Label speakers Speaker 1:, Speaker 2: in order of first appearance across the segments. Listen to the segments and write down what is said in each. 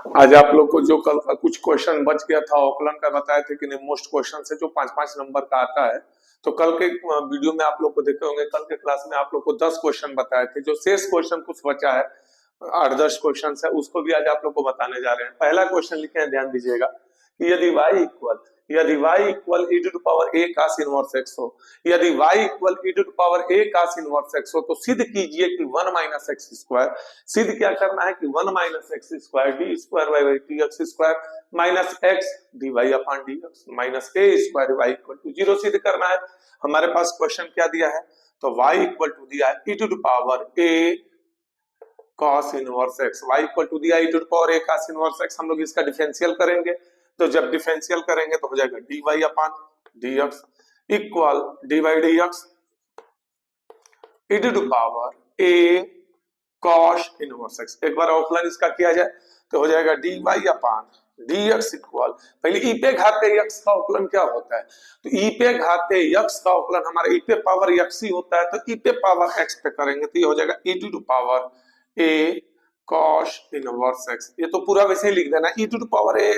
Speaker 1: आज आप लोग को जो कल का कुछ क्वेश्चन बच गया था औकलन का बताए थे कि नहीं मोस्ट क्वेश्चन से जो 5-5 नंबर का आता है। तो कल के वीडियो में आप लोग को देखे होंगे, कल के क्लास में आप लोग को 10 क्वेश्चन बताए थे। जो शेष क्वेश्चन कुछ बचा है 8-10 क्वेश्चन है, उसको भी आज आप लोग को बताने जा रहे हैं। पहला क्वेश्चन लिखे हैं, ध्यान दीजिएगा कि यदि y equal e to power a cos inverse x हो, यदि y equal e to power a cos inverse x हो, तो सिद्ध कीजिए कि 1 माइनस एक्स स्क्वायर, सिद्ध क्या करना है कि 1 minus x square d square y by d x square minus x d y upon d x minus a square y equal to 0 सिद्ध करना है। हमारे पास क्वेश्चन क्या दिया है, तो y इक्वल टू दिया है e to power a cos inverse x, y equal to दिया e to power a cos inverse x। हम लोग इसका डिफरेंशियल करेंगे, तो जब डिफरेंशियल करेंगे तो हो जाएगा d y upon d x equal d y d x e to power a cos inverse x। एक बार अवकलन इसका किया जाए तो हो जाएगा d y upon d x equal, पहले ई पे घाते x का अवकलन क्या होता है, तो ई पे घाते x का अवकलन हमारा ई पे पावर x ही होता है, तो ई पे पावर x पे करेंगे तो ये हो जाएगा e to power a cos inverse x। ये तो पूरा वैसे ही लिख देना, e to power a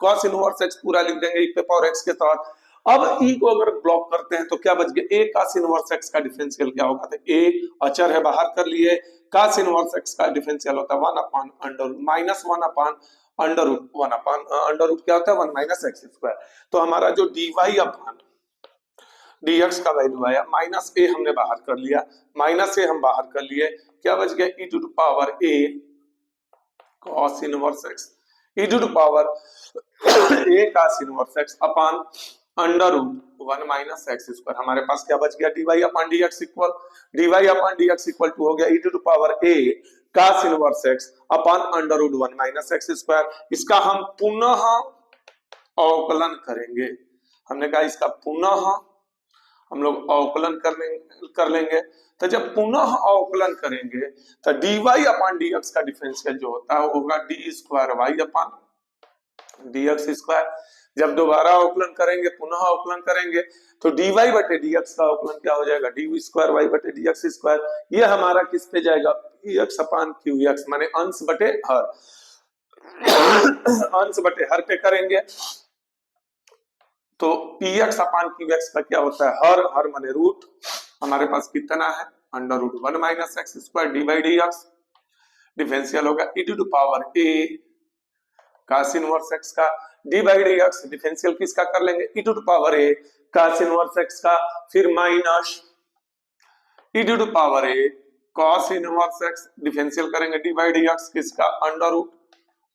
Speaker 1: cos inverse x पूरा लिख देंगे e पे पावर x के तहत। अब e को अगर ब्लॉक करते हैं तो क्या बच गया, a cos इनवर्स x का डिफरेंशियल क्या होगा, तो a अचर है बाहर कर लिए, cos इनवर्स x का डिफरेंशियल होता है 1 upon under minus 1 upon under root 1 upon under root क्या होता है 1 माइनस एक्स स्क्वायर। तो हमारा जो dy अपॉन dx का वैल्यू आया माइनस a, हमने बाहर कर लिया, माइनस a हम बाहर कर लिए, क्या बच गया e to power a cos inverse x e to power a cos inverse x upon under root 1 minus x square. हमारे पास क्या बच गया, dy upon dx equal to हो गया e to power a cos inverse x upon under root 1 minus x square. इसका हम पुनः अवकलन करेंगे, हमने कहा इसका पुनः हम लोग अवकलन कर लेंगे। तो जब पुनः अवकलन करेंगे तो dy अपॉन dx का डिफरेंशियल जो होता है होगा d square y upon dx square. जब दोबारा अवकलन करेंगे, पुनः अवकलन करेंगे तो dy बटे dx का अवकलन क्या हो जाएगा, डी स्क्वायर वाई बटे dx स्क्वायर। ये हमारा किस पे जाएगा, px अपॉन qx, माने अंश बटे हर अंश बटे हर पे करेंगे तो px अपॉन qx का क्या होता है, हर हर माने रूट, हमारे पास कितना है under root 1 minus x square d by d x. Differential होगा e to power a cos inverse x का d by d x, differential किसका कर लेंगे e to power a cos inverse x का, फिर minus e to power a cos inverse x, differential करेंगे d by d x किसका, under root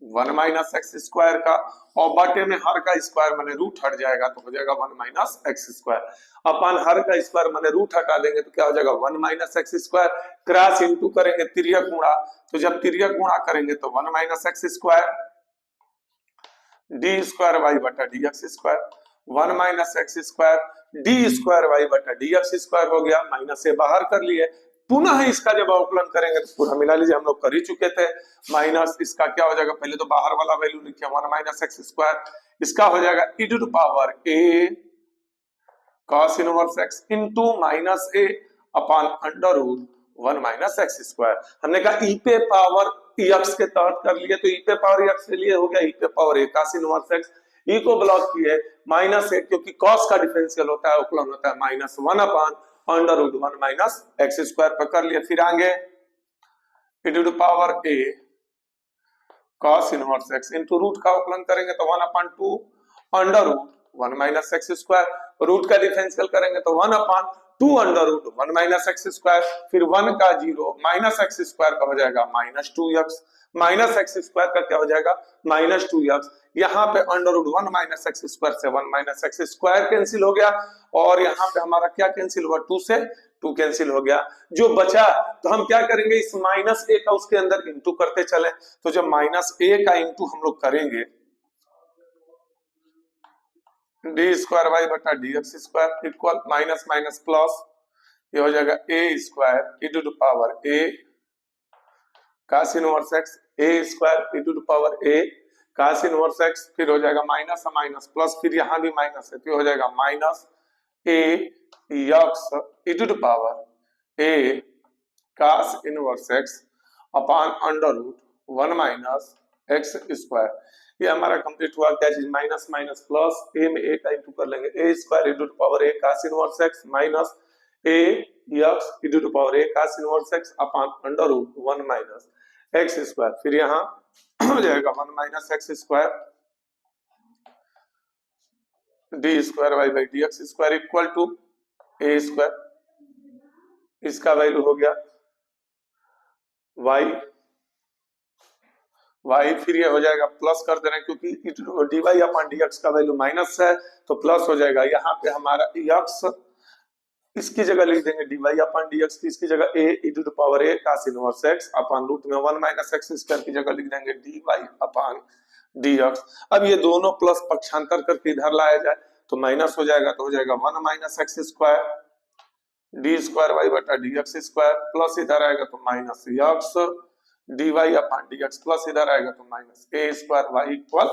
Speaker 1: 1 minus x square का, और बटे में हर का स्क्वायर माने रूट हट जाएगा तो हो जाएगा 1 माइनस एक्स स्क्वायर अपन हर का स्क्वायर माने रूट हटा देंगे तो क्या हो जाएगा 1 minus x square, cross into करेंगे तिर्यक गुणा, तो जब तिर्यक गुणा करेंगे तो 1 minus x square d square y बटा d x square, 1 minus x square d square y बटा डी एक्स स्क्वायर हो गया, माइनस से बाहर कर लिए। पुनः इसका जब अवकलन करेंगे तो पूरा मिला लीजिए, हम लोग कर ही चुके थे, माइनस इसका क्या हो जाएगा, पहले तो बाहर वाला वैल्यू लिखिए 1 माइनस एक्स स्क्वायर, इसका हो जाएगा e to power a cos inverse x into minus a upon under root 1 minus x square. हमने कहा e पे पावर x के तहत कर लिए तो e पे पावर x के लिए हो गया e पे power a cos inverse x, e को ब्लॉक किए माइनस a, क्योंकि cos का डिफरेंशियल होता है अवकलन होता है minus 1 upon under root 1 minus x square पर कर लिए, फिर आगे e to power a cos inverse x into root का अवकलन करेंगे तो 1 upon 2 under root 1 minus x square, root का डिफरेंशियल करेंगे तो 1 upon 2 under root 1 minus x square, फिर 1 का 0 माइनस एक्स स्क्वायर का हो जाएगा minus 2x, minus x square का क्या हो जाएगा माइनस 2x। यहाँ पे under root 1 minus x square से 1 माइनस एक्स स्क्वायर कैंसिल हो गया, और यहाँ पे हमारा क्या कैंसिल हुआ, 2 से 2 कैंसिल हो गया। जो बचा तो हम क्या करेंगे, इस माइनस a का उसके अंदर इंटू करते चले, तो जब माइनस a का इंटू हम लोग करेंगे डी स्क्वायर वाई बटा d x square equal minus minus plus, ये हो जाएगा a square e to power a cos inverse x a square e to power a cos inverse x, फिर हो जाएगा माइनस माइनस प्लस, फिर यहाँ भी माइनस है तो हो जाएगा minus a x e to power a cos inverse x upon under root 1 minus x square. ये हमारा कंप्लीट हुआ। क्या चीज? माइनस माइनस प्लस, ए में ए का इंटू कर लेंगे, a square into power a cos inverse x minus a x into power a cos inverse x upon under root 1 minus x square. फिर यहाँ हो जाएगा 1 minus x square d square y by d x square equal to a square, इसका value हो गया Y Y. फिर ये हो जाएगा प्लस कर देना क्योंकि d y upon d x का वैल्यू माइनस है तो प्लस हो जाएगा। यहाँ पे हमारा एक्स इसकी जगह लिख देंगे d y upon d x, इसकी जगह a e to the power a cos inverse x upon root में 1 माइनस एक्स स्क्वायर की जगह लिख देंगे d y upon d x. अब ये दोनों प्लस पक्षांतर करके इधर लाया जाए तो माइनस हो जाएगा, तो हो जाएगा 1 minus x square d square y बटा डी एक्स स्क्वायर प्लस इधर आएगा तो minus x d y upon d x plus इधर आएगा तो minus a square y equal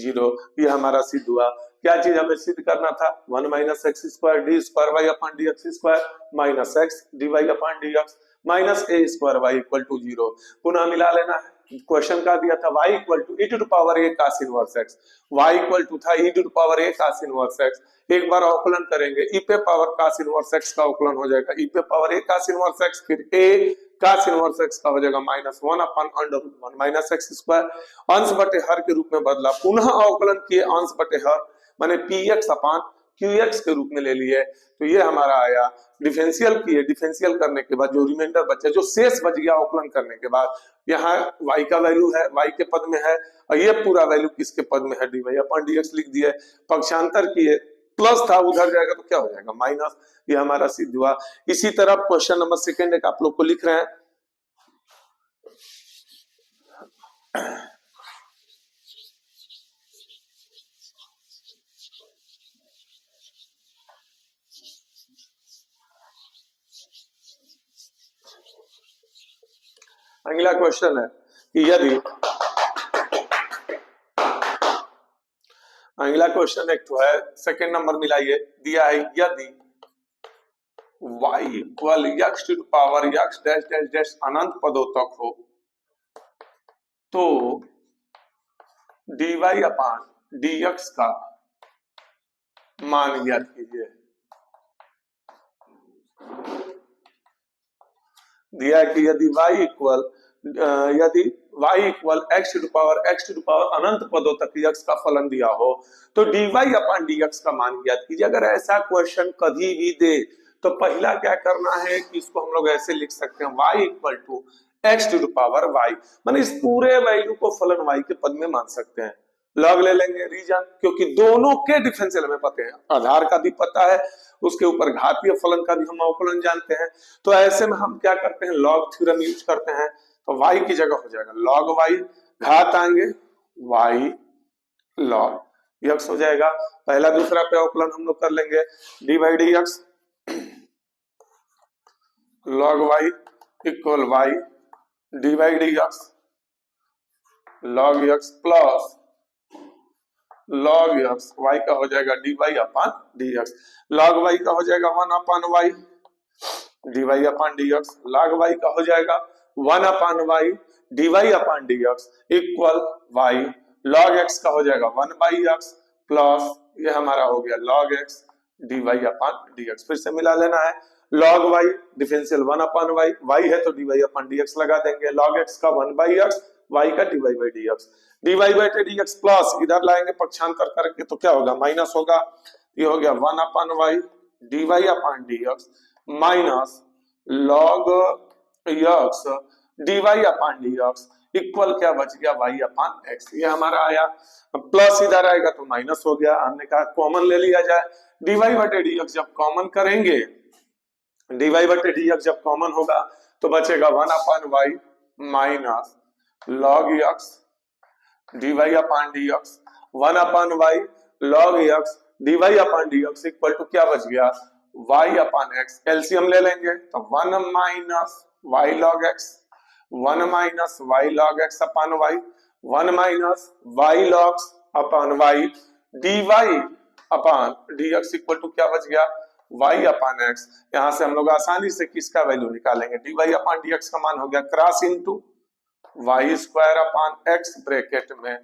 Speaker 1: 0। ये हमारा सिद्ध हुआ। क्या चीज हमें सिद्ध करना था? 1 minus x square d square y upon d x square minus x d y upon d x minus a square y equal to 0। पुनः मिला लेना है। क्वेश्चन का दिया था y equal to e to the power a cos inverse x, y equal to था e to the power a cos inverse x। एक बार अवकलन करेंगे e पे पावर cos इनवर्स x का अवकलन हो जाएगा e पे power a cos inverse x, फिर a cos इनवर्स x का हो जाएगा minus 1 upon under root 1 minus x square. अंश बटे हर के रूप में बदला, पुनः अवकलन किए अंश बटे हर माने px अपॉन qx के रूप में ले लिए। तो ये हमारा आया डिफरेंशियल किए, डिफरेंशियल करने के बाद जो रिमाइंडर बचा, जो शेष बच गया अवकलन करने के बाद, यहाँ y का वैल्यू है y के पद में है और ये पूरा वैल्यू किसके पद में है? dy अपॉन dx लिख दिए। पक्षांतर किए, प्लस था उधर जाएगा तो क्या हो जाएगा? माइनस। ये हमारा सिद्ध हुआ। इसी तरह क्वेश्चन नंबर सेकंड एक आप लोग को लिख रहे हैं। अगला क्वेश्चन है कि यदि, अगला क्वेश्चन एक तो है सेकंड नंबर मिलाइए, दिया है यदि y equal x to power x dash dash dash अनंत पदों तक हो तो dy अपॉन dx का मान ज्ञात कीजिए। दिया है कि यदि y equal x to power अनंत पदों तक x का फलन दिया हो तो dy अपॉन dx का मान ज्ञात कीजिए। अगर ऐसा क्वेश्चन कभी भी दे तो पहला क्या करना है कि इसको हम लोग ऐसे लिख सकते हैं y equal to x to power y, माने इस पूरे वैल्यू को फलन y के पद में मान सकते हैं। लॉग ले लेंगे, रीजन क्योंकि दोनों के डिफरेंशियल हमें पता है, आधार का भी पता है, उसके ऊपर घातीय फलन का भी हम अवकलन जानते हैं। तो ऐसे में हम क्या करते हैं? लॉग थ्योरम यूज करते हैं। तो y की जगह हो जाएगा लॉग y, घात आएंगे y लॉग x हो जाएगा। पहला दूसरा पे अवकलन हम लोग कर लेंगे, d by d x log y equal y d by d x log x plus log x, y का हो जाएगा d y upon d x, log y का हो जाएगा 1 upon y d y upon d x, log y का हो जाएगा 1 upon y d y upon d x equal y, log x का हो जाएगा 1 बाई x प्लस ये हमारा हो गया log x d y upon d x. फिर से मिला लेना है, log y differential 1 upon y है तो d y upon d x लगा देंगे, लॉग x का 1 बाई x, y का d y by d x, d y by d x plus इधर लाएंगे पक्षांतर करके तो क्या होगा? माइनस होगा। ये हो गया 1 upon y d y upon d x minus log x d y upon d x equal क्या बच गया? y upon x। ये हमारा आया, प्लस इधर आएगा तो माइनस हो गया। हमने कहा कॉमन ले लिया जाए, डी वाई बटे डी एक्स जब कॉमन करेंगे, डी वाई बटे डी एक्स जब कॉमन होगा तो बचेगा 1 upon y minus log x d y upon d x 1 upon y log x d y upon d x equal to क्या बच गया? y upon x। एलसीएम ले लेंगे तो 1 minus y log x 1 minus y log x upon y 1 minus y log upon y d y upon d x equal to क्या बच गया? y upon x। यहां से हम लोग आसानी से किसका वैल्यू निकालेंगे? dy अपॉन dx का मान हो गया cross into y square upon x bracket में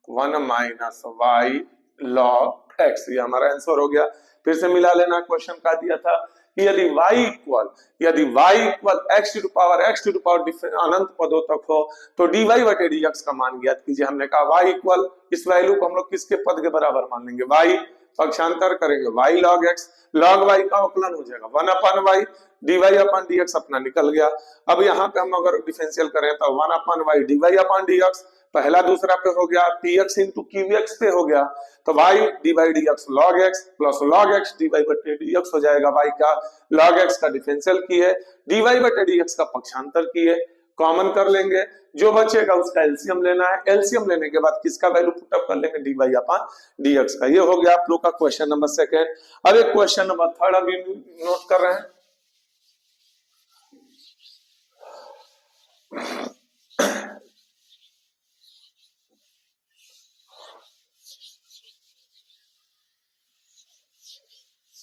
Speaker 1: 1 माइनस वाई लॉग एक्स, ये हमारा आंसर हो गया। फिर से मिला लेना, क्वेश्चन का दिया था कि यदि y equal x to power अनंत पदों तक हो तो dy बटे dx का मान ज्ञात कीजिए। हमने कहा y इक्वल, इस वैल्यू को हम लोग किसके पद के बराबर मान लेंगे, y पक्षांतर करेंगे y log x, log y का अवकलन हो जाएगा 1 अपन y, dy अपन dx अपना निकल गया। अब यहाँ पे हम अगर डिफरेंशियल करें तो 1 अपन y dy अपन dx, पहला दूसरा पे हो गया px इंटू qx पे हो गया, तो y dy dx log x plus log x dy बटे dx हो जाएगा। y का log x का डिफरेंशियल किए, dy बटे dx का पक्षांतर किए, कॉमन कर लेंगे, जो बचेगा उसका एलसीएम लेना है। एलसीएम लेने के बाद किसका वैल्यू पुटअप कर लेंगे, dy अपॉन dx का। ये हो गया आप लोग का क्वेश्चन नंबर सेकंड। अब एक क्वेश्चन नंबर थर्ड अभी नोट कर रहे हैं।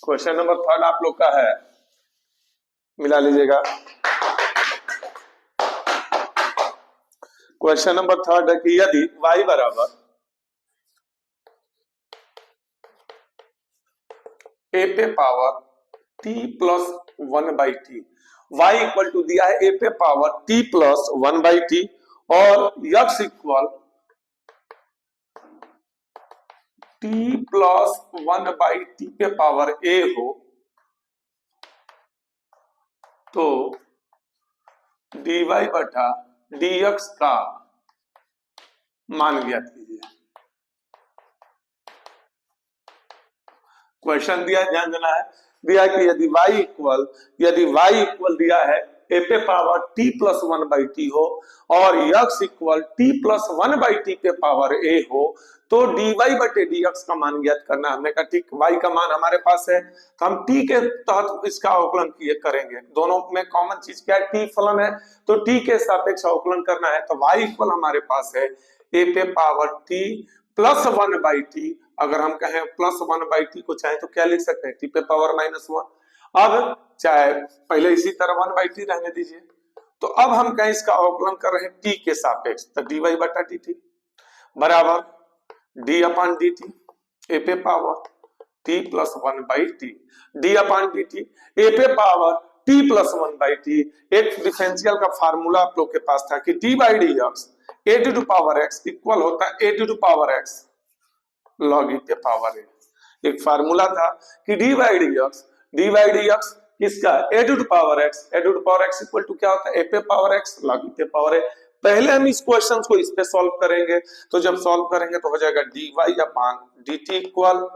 Speaker 1: क्वेश्चन नंबर थर्ड आप लोग का है, मिला लीजिएगा। क्वेश्चन नंबर थर्ड है कि यदि y बराबर a पे power t plus 1 by t, y equal to दिया है a पे power t plus 1 by t और x equal t plus 1 by t पे पावर a हो, तो dy बटा dx का मान ज्ञात कीजिए। क्वेश्चन दिया, ध्यान देना है, दिया कि यदि y इक्वल दिया है a पे power t plus 1 by T हो और x equal t plus 1 by t पे पावर a हो, तो dy बटे dx का मान ज्ञात करना। हमने कहा ठीक, y का मान हमारे पास है तो हम t के तहत इसका अवकलन किए करेंगे। दोनों में कॉमन चीज क्या है, t फलन है, तो t के सापेक्ष अवकलन करना है। तो y इक्वल हमारे पास है a पे power t plus 1 by T, अगर हम कहें प्लस 1 बाई टी को चाहे तो क्या लिख सकते हैं, टी पे पावर माइनस 1। अब चाहे पहले इसी तरह 1 बाई टी रहने दीजिए, तो अब हम कहें इसका अवकलन कर रहे हैं टी के सापेक्ष, तो डी वाई बटा डी टी बराबर d upon d t a पे power t plus 1 by t, d upon d t a पे power t plus 1 by t. एक डिफरेंशियल का फार्मूला आप लोग के पास था कि t by d x a to power x equal होता है a to power x log e पे पावर ए। एक फार्मूला था कि डी बाई डी एक्स किसका, a to power x equal to क्या होता है, ए पे पावर एक्स लॉग ई पे पावर ए। पहले हम इस क्वेश्चन को इस पे सॉल्व करेंगे, तो जब सॉल्व करेंगे तो हो जाएगा d y upon d t equal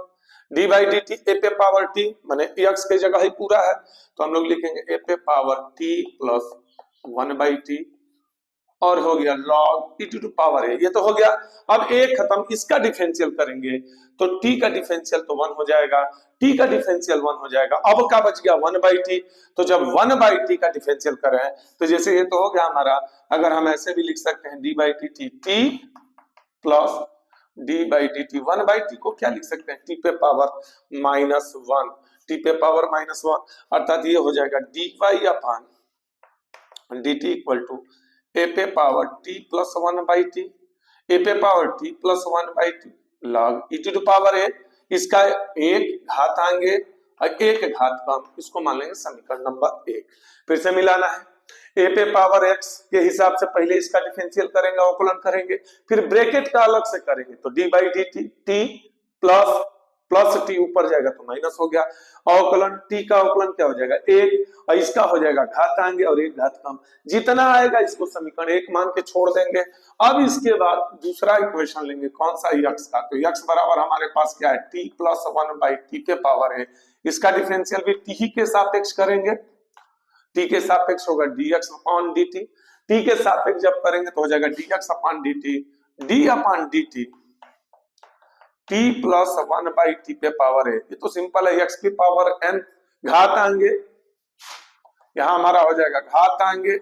Speaker 1: d by d t a पे पावर टी, माने एक्स की जगह ही पूरा है तो हम लोग लिखेंगे ए पे power t plus 1 by t और हो गया लॉग ई टू पावर ए। ये तो हो गया। अब ए खत्म, इसका डिफरेंशियल करेंगे तो टी का डिफरेंशियल तो 1 हो जाएगा, टी का डिफरेंशियल 1 हो जाएगा। अब क्या बच गया 1 बाई टी, तो जब 1 बाई टी का डिफरेंशियल करें तो जैसे ये तो हो गया हमारा, अगर हम ऐसे भी लिख सकते हैं d by t t t plus d by d t, 1 by t को क्या लिख सकते हैं, टी पे पावर माइनस 1, टी पे पावर माइनस 1, अर्थात ये हो जाएगा d y upon d t equal to a पे power t plus 1 by t, a पे power t plus 1 by t log e to power a, इसका एक घात आएंगे और एक घात कम, इसको मान लेंगे समीकरण नंबर 1। फिर से मिलाना है, ए पे पावर एक्स के हिसाब से पहले इसका डिफरेंशियल करेंगे, अवकलन करेंगे, फिर ब्रैकेट का अलग से करेंगे तो d by d T t plus plus T ऊपर जाएगा तो माइनस हो गया, अवकलन टी का अवकलन क्या हो जाएगा 1 और इसका हो जाएगा घात आएंगे और एक घात कम, जितना आएगा इसको समीकरण 1 मान के छोड़ देंगे। अब इसके बाद दूसरा इक्वेशन लेंगे, कौन सा, एक्स का, तो एक्स बराबर हमारे पास क्या है टी प्लस 1 बाई टी पे पावर है, इसका डिफरेंशियल भी टी ही के सापेक्ष करेंगे, टी के सापेक्ष होगा dx अपॉन dt, टी के सापेक्ष जब करेंगे तो हो जाएगा dx upon dt, d upon dt t plus 1 by t पे पावर है। ये तो सिंपल है, x की पावर n, घात आएंगे, यहां हमारा हो जाएगा घात आएंगे,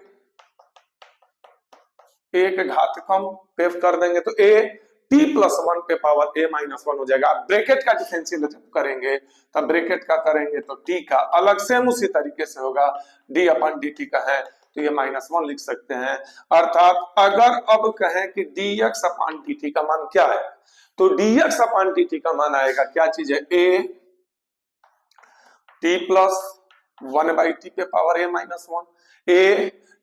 Speaker 1: एक घात कम पे कर देंगे तो a t प्लस 1 पे पावर a माइनस 1 हो जाएगा। ब्रैकेट का डिफरेंशियल जब करेंगे तब ब्रैकेट का करेंगे तो t का अलग से उसी तरीके से होगा, d अपॉन dt का है तो ये -1 लिख सकते हैं। अर्थात अगर अब कहें कि dx अपान dt का मान क्या है, तो dx अपान dt का मान आएगा, क्या चीज है, a t प्लस 1/t पे power a -1, a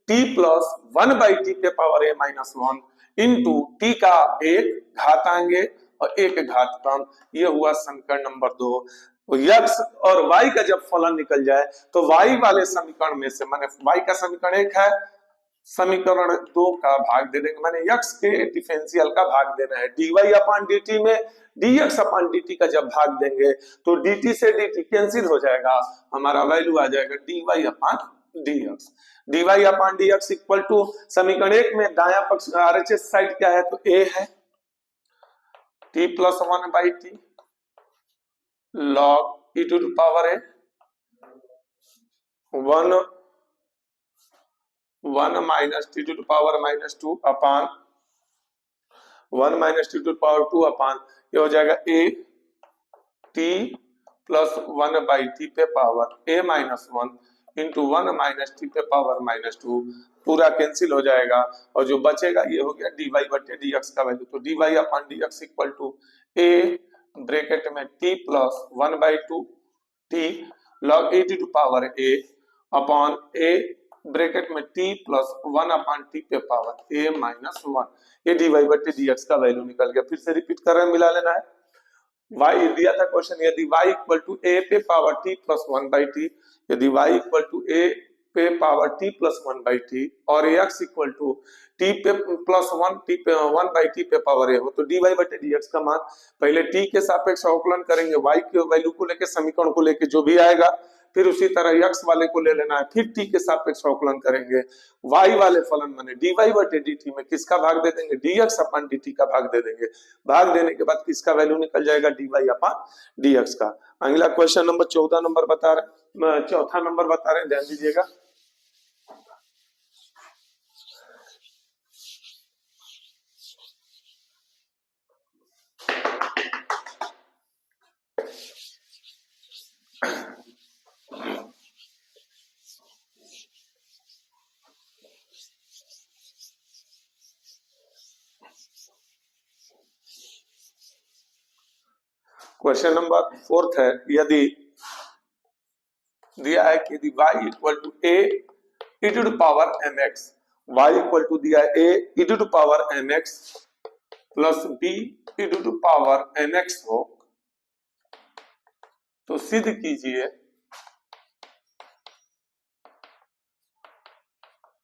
Speaker 1: t plus 1/t पे पावर a -1 इंटू t का एक घातांक और एक घातांक। ये हुआ समीकरण नंबर 2। x और y का जब फलन निकल जाए तो y वाले समीकरण में से, माने y का समीकरण 1 है, समीकरण 2 का भाग दे देंगे, माने x के डिफरेंशियल का भाग देना है। dy अपान dt में dx अपान dt का जब भाग देंगे तो dt से dt कैंसिल हो जाएगा, हमारा वैल्यू आ जाएगा dy upon dx। dy upon dx equal to समीकरण 1 में दायां पक्ष RHS साइड क्या है, तो a है, t plus 1/t log e to the power a 1 minus t to the power -2 upon 1 minus t to the power 2 upon, ये हो जाएगा a t प्लस 1/t पे power a -1 into 1 minus t पे power -2, पूरा cancel हो जाएगा और जो बचेगा ये हो गया dy बटे dx का वैल्यू। तो dy upon dx equal to a bracket में t plus 1/2 t log e to the power a upon a bracket में t प्लस 1 अपान t पे पावर a -1, ये dy बटे dx का वैल्यू निकल गया। फिर से रिपीट कर रहे हैं, मिला लेना है। y दिया था क्वेश्चन, यदि y इक्वल टू a पे पावर t प्लस 1/t, यदि y इक्वल टू a पे पावर t प्लस 1/t और x इक्वल टू t पे प्लस 1/t पे पावर a हो, तो dy बटे dx का मान पहले t के सापेक्ष अवकलन करेंगे, y के वैल्यू को लेके, समीकरण को लेके जो भी आएगा, फिर उसी तरह x वाले को ले लेना है, फिर t के सापेक्ष अवकलन करेंगे, y वाले फलन माने dy बटे dt में किसका भाग दे देंगे, dx अपान dt का भाग दे देंगे। भाग देने के बाद किसका वैल्यू निकल जाएगा, dy अपान dx का। अगला क्वेश्चन नंबर 14 नंबर बता रहे, चौथा नंबर बता रहे हैं, ध्यान दीजिएगा। क्वेश्चन नंबर 4 है, यदि दिया है कि यदि y equal to a e to the power mx, y equal to दिया है a e to the power mx plus b e to the power mx हो, तो सिद्ध कीजिए,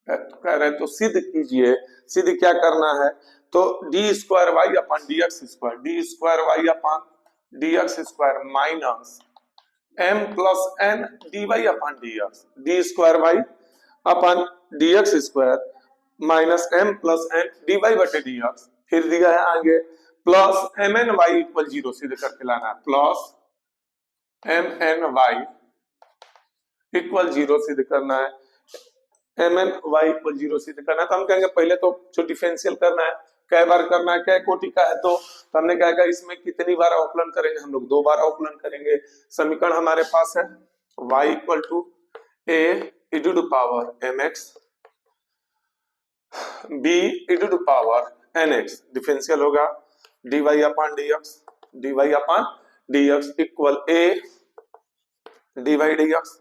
Speaker 1: कह रहे तो सिद्ध कीजिए। सिद्ध क्या करना है, तो d square y upon d x square, d square y upon d x square minus m plus n d y upon d x, d square y upon d x square minus m plus n d y बटे d x. फिर दिया है आगे plus m n y equal 0, सिद्ध करके लाना है, plus m n y equal 0 सिद्ध करना है, एम एन वाई इक्वल 0 सिद्ध करना है। तो हम कहेंगे पहले तो जो डिफरेंशियल करना है, कै बार करना है, कै कोटि का है, तो हमने कहा इसमें कितनी बार अवकलन करेंगे, हम लोग 2 बार अवकलन करेंगे। समीकरण हमारे पास है y equal to a e to the power mx b e to the power nx, differential होगा dy upon dx, dy upon dx equal a dy dx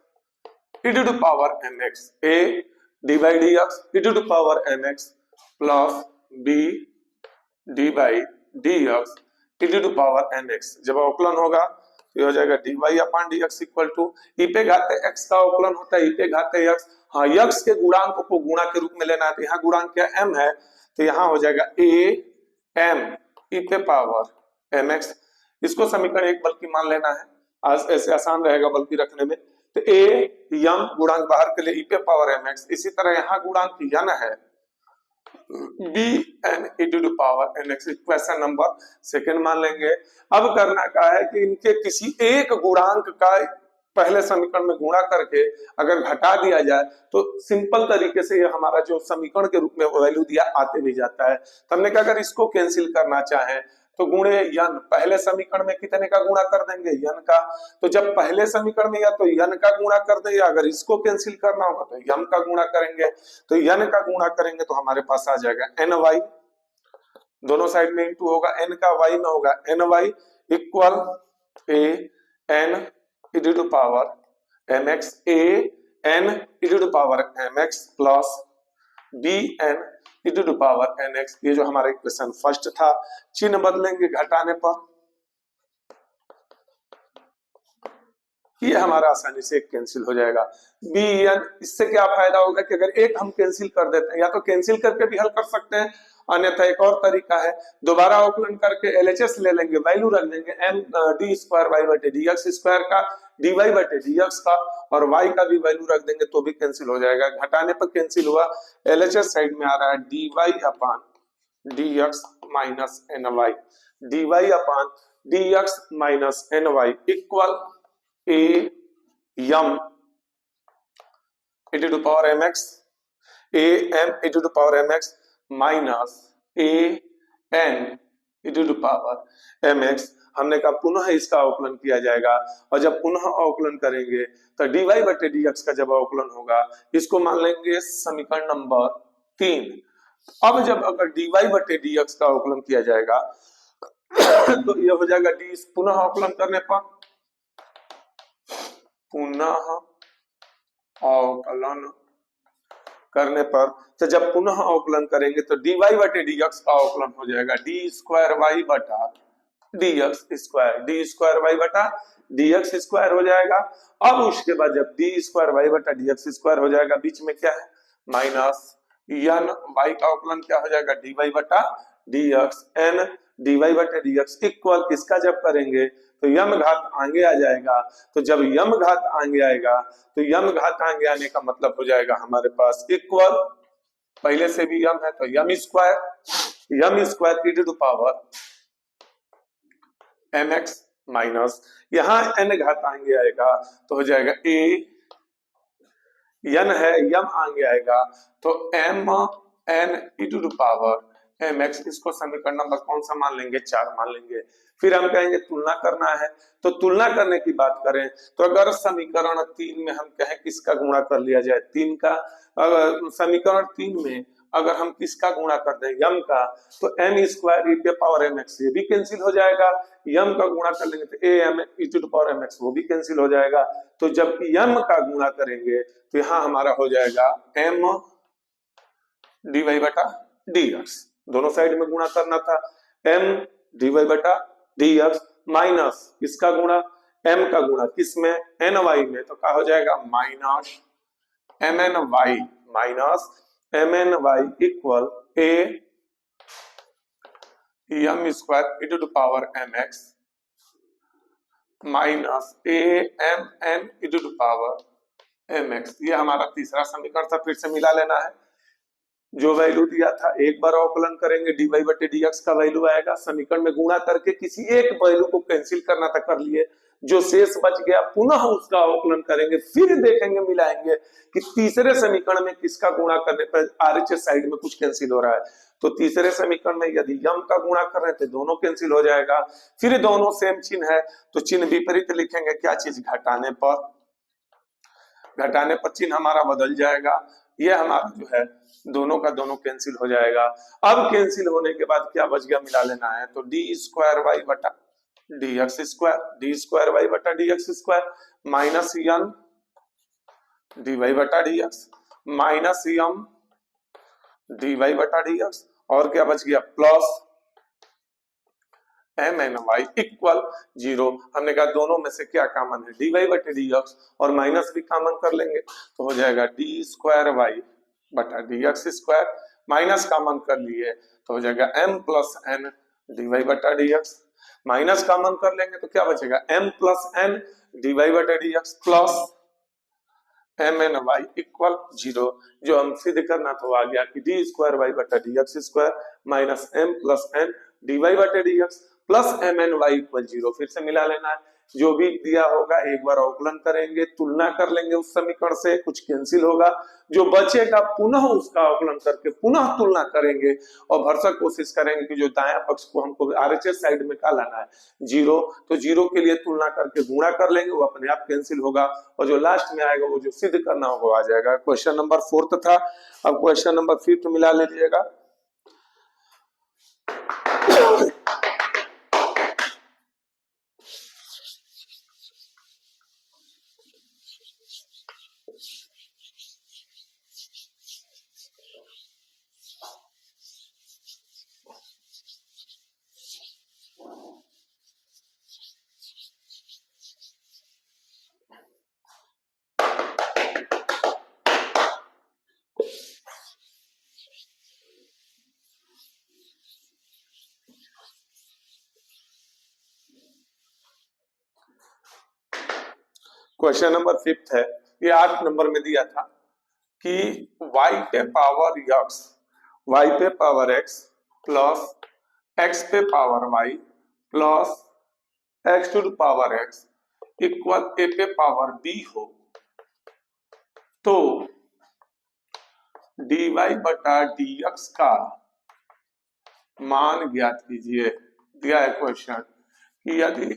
Speaker 1: e to the power mx, a dy dx e to the power mx plus b dy dx e to the power nx। जब अवकलन होगा तो ये हो जाएगा dy upon dx equal to e पे घाते x का अवकलन होता है, e पे घाते x, हाँ x के गुणांक को गुणा के रूप में लेना है, तो यहाँ गुणांक क्या m है, तो यहाँ हो जाएगा a m e पे पावर mx। इसको समीकरण 1 बल्कि मान लेना है, आज ऐसे आसान रहेगा बल्कि रखने में, तो a m गुणांक बाहर के लिए e पे पावर mx, इसी तरह यहाँ गुणांक n है b n e to the power nx, equation number 2 मान लेंगे। अब करना क्या है कि इनके किसी एक गुणांक का पहले समीकरण में गुणा करके अगर घटा दिया जाए तो सिंपल तरीके से ये हमारा जो समीकरण के रूप में वैल्यू दिया आते भी जाता है। तो हमने कहा अगर इसको कैंसिल करना चाहें तो गुणे यन, पहले समीकरण में कितने का गुणा कर देंगे, यन का। तो जब पहले समीकरण में या तो यन का गुणा कर दें या अगर इसको कैंसिल करना होगा तो यम का गुणा करेंगे। तो यन का गुणा करेंगे तो हमारे पास आ जाएगा एन वाई, दोनों साइड में इंटू होगा, एन का वाई में होगा n y equal a n e to power m x, a n e to power m x plus b n e to power n x. ये जो हमारा equation first था, चिन्ह बदलेंगे घटाने पर, ये हमारा आसानी से कैंसिल हो जाएगा। बी एन, इससे क्या फायदा होगा कि अगर एक हम कैंसिल कर देते हैं, या तो कैंसिल करके भी हल कर सकते हैं, अन्यथा एक और तरीका है, दोबारा अवकलन करके एलएचएस ले लेंगे, वैल्यू रख देंगे एम डी स्क्वायर वाई बटे डी एक्स स्क्वायर का, डी वाई बटे डी एक्स का, और वाई का भी वैल्यू रख देंगे तो भी कैंसिल हो जाएगा। घटाने पर कैंसिल हुआ, एलएचएस साइड में आ रहा है d y upon d x minus n y, d y upon d x minus n y equal a m e to power m x, a m e to power m x minus a n e to power m x. हमने कहा पुनः इसका अवकलन किया जाएगा, और जब पुनः अवकलन करेंगे तो डी वाई बटे डी एक्स का जब अवकलन होगा, इसको मान लेंगे समीकरण नंबर 3। अब जब अगर डी वाई बटे डी एक्स का अवकलन किया जाएगा तो यह हो जाएगा डी, पुनः अवकलन करने पर, पुनः अवकलन करने पर, तो जब पुनः अवकलन करेंगे तो डी वाई बटे डी एक्स का अवकलन हो जाएगा डी स्क्वायर वाई बटा d x square, d square y बटा डी एक्स स्क्वायर हो जाएगा। अब उसके बाद जब डी स्क्वायर वाई बटा डी एक्स स्क्वायर हो जाएगा, बीच में क्या है माइनस एन वाई का अवकलन क्या हो जाएगा डी वाई बटा d x, n d y बटे डी एक्स इक्वल, इसका जब करेंगे तो यम घात आगे आ जाएगा। तो जब यम घात आगे आएगा तो यम घात आगे आने का मतलब हो जाएगा हमारे पास इक्वल, पहले से भी यम है तो m square e to power m x minus, यहां एन घात आगे आएगा तो हो जाएगा ए यन है, यम आगे आएगा तो m n e to power m x. इसको समीकरण नंबर कौन सा मान लेंगे, 4 मान लेंगे। फिर हम कहेंगे तुलना करना है, तो तुलना करने की बात करें तो अगर समीकरण 3 में हम कहें किसका गुणा कर लिया जाए, 3 का, अगर समीकरण 3 में अगर हम किसका गुणा कर दें यम का, तो एम स्क्वायर ई पावर एम एक्स ये भी कैंसिल हो जाएगा, यम का गुणा कर लेंगे तो a m e to power m x वो भी कैंसिल हो जाएगा। तो जब यम का गुणा करेंगे तो यहाँ हमारा हो जाएगा एम डी वाई बटा डी एक्स, दोनों साइड में गुणा करना था, एम डी वाई बटा डी एक्स माइनस किसका गुणा, एम का गुणा किसमें, एन वाई में, तो क्या हो जाएगा minus m n y minus m n y equal a m square e to power m x minus a m n e to power m x. ये हमारा तीसरा समीकरण था, फिर से मिला लेना है। जो वैल्यू दिया था एक बार अवकलन करेंगे, डी वाई बटे डी एक्स का वैल्यू आएगा, समीकरण में गुणा करके किसी एक वैल्यू को कैंसिल करना था कर लिए, जो शेष बच गया पुनः उसका अवकलन करेंगे, फिर देखेंगे मिलाएंगे कि तीसरे समीकरण में किसका गुणा करने पर आरएचएस साइड में कुछ कैंसिल हो रहा है। तो तीसरे समीकरण में यदि यम का गुणा कर रहे हैं तो दोनों कैंसिल हो जाएगा, फिर दोनों सेम चिन्ह है तो चिन्ह विपरीत लिखेंगे, क्या चीज घटाने पर चिन्ह हमारा बदल जाएगा, ये हमारा जो है दोनों का दोनों कैंसिल हो जाएगा। अब कैंसिल होने के बाद क्या बच गया मिला लेना है, तो डी स्क्वायर वाई बटा d x square, d square y बटा d x square minus n d y बटा d x minus m d y बटा डी एक्स, और क्या बच गया plus m n y equal 0। हमने कहा दोनों में से क्या कॉमन है, डी वाई बटे डी एक्स, और माइनस भी कॉमन कर लेंगे तो हो जाएगा डी स्क्वायर वाई बटा d x square, minus common कर लिए तो हो जाएगा m plus n d y बटा डी एक्स, माइनस कॉमन कर लेंगे तो क्या बचेगा m plus n d y बटा d x plus m n y equal 0। जो हम सिद्ध करना था वो आ गया कि डी स्क्वायर वाई बटा d x square minus m plus n d y बटा d x plus m n y equal 0। फिर से मिला लेना है, जो भी दिया होगा एक बार अवकलन करेंगे, तुलना कर लेंगे उस समीकरण से, कुछ कैंसिल होगा, जो बचेगा पुनः उसका अवकलन करके पुनः तुलना करेंगे और भरसक कोशिश करेंगे कि जो दाया पक्ष को हमको आरएचएस साइड में क्या लाना है, जीरो, तो जीरो के लिए तुलना करके गुणा कर लेंगे, वो अपने आप कैंसिल होगा और जो लास्ट में आएगा वो जो सिद्ध करना होगा आ जाएगा। क्वेश्चन नंबर 4 था। अब क्वेश्चन नंबर 5 मिला लीजिएगा। क्वेश्चन नंबर 5 है, ये 8 नंबर में दिया था कि y पे पावर x, y पे पावर x प्लस x पे power y plus x to the power x equal a पे पावर b हो तो dy बटा dx का मान ज्ञात कीजिए। दिया है क्वेश्चन कि यदि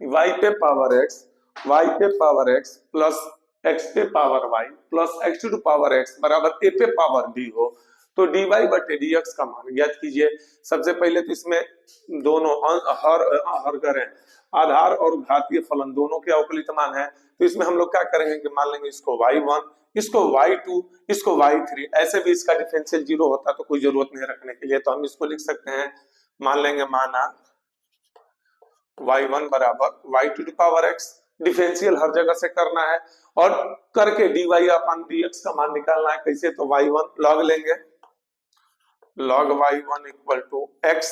Speaker 1: y पे पावर x प्लस x पे power y plus x to power x बराबर a पे पावर b हो तो dy बटे dx का मान ज्ञात कीजिए। सबसे पहले तो इसमें दोनों हर करें, आधार और घातीय फलन दोनों के अवकलित मान है, तो इसमें हम लोग क्या करेंगे कि मान लेंगे इसको y1, इसको y2, इसको y3, ऐसे भी इसका डिफरेंशियल जीरो होता तो कोई जरूरत नहीं रखने के लिए, तो हम इसको लिख सकते हैं, मान लेंगे माना y1 बराबर y to the power x, differential हर जगह से करना है और करके dy अपन dx का मान निकालना है। कैसे, तो y1 लॉग लेंगे, log y1 equal to x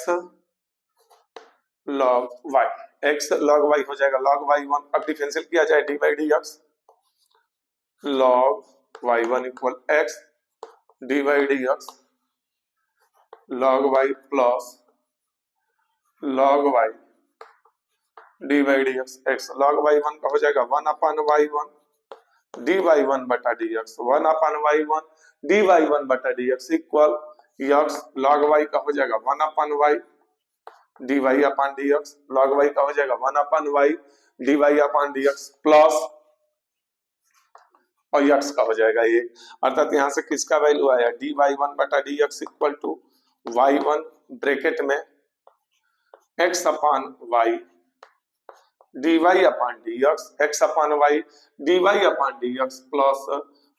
Speaker 1: log y, x log y हो जाएगा log y1। अब डिफरेंशियल किया जाए dy dx, log y1 equal x dy dx log y plus log y dy dx x log y1 का हो जाएगा 1 अपन y1 dy1 बटा dx, 1 अपन y1 dy1 बटा dx equal x log y का हो जाएगा 1 अपन y dy upon dx, log y का हो जाएगा 1 अपन y dy upon dx plus और x का हो जाएगा ये, अर्थात यहां से किसका वैल्यू आया dy1 बटा dx equal to y1 bracket में x upon y dy upon dx, x upon y dy upon dx plus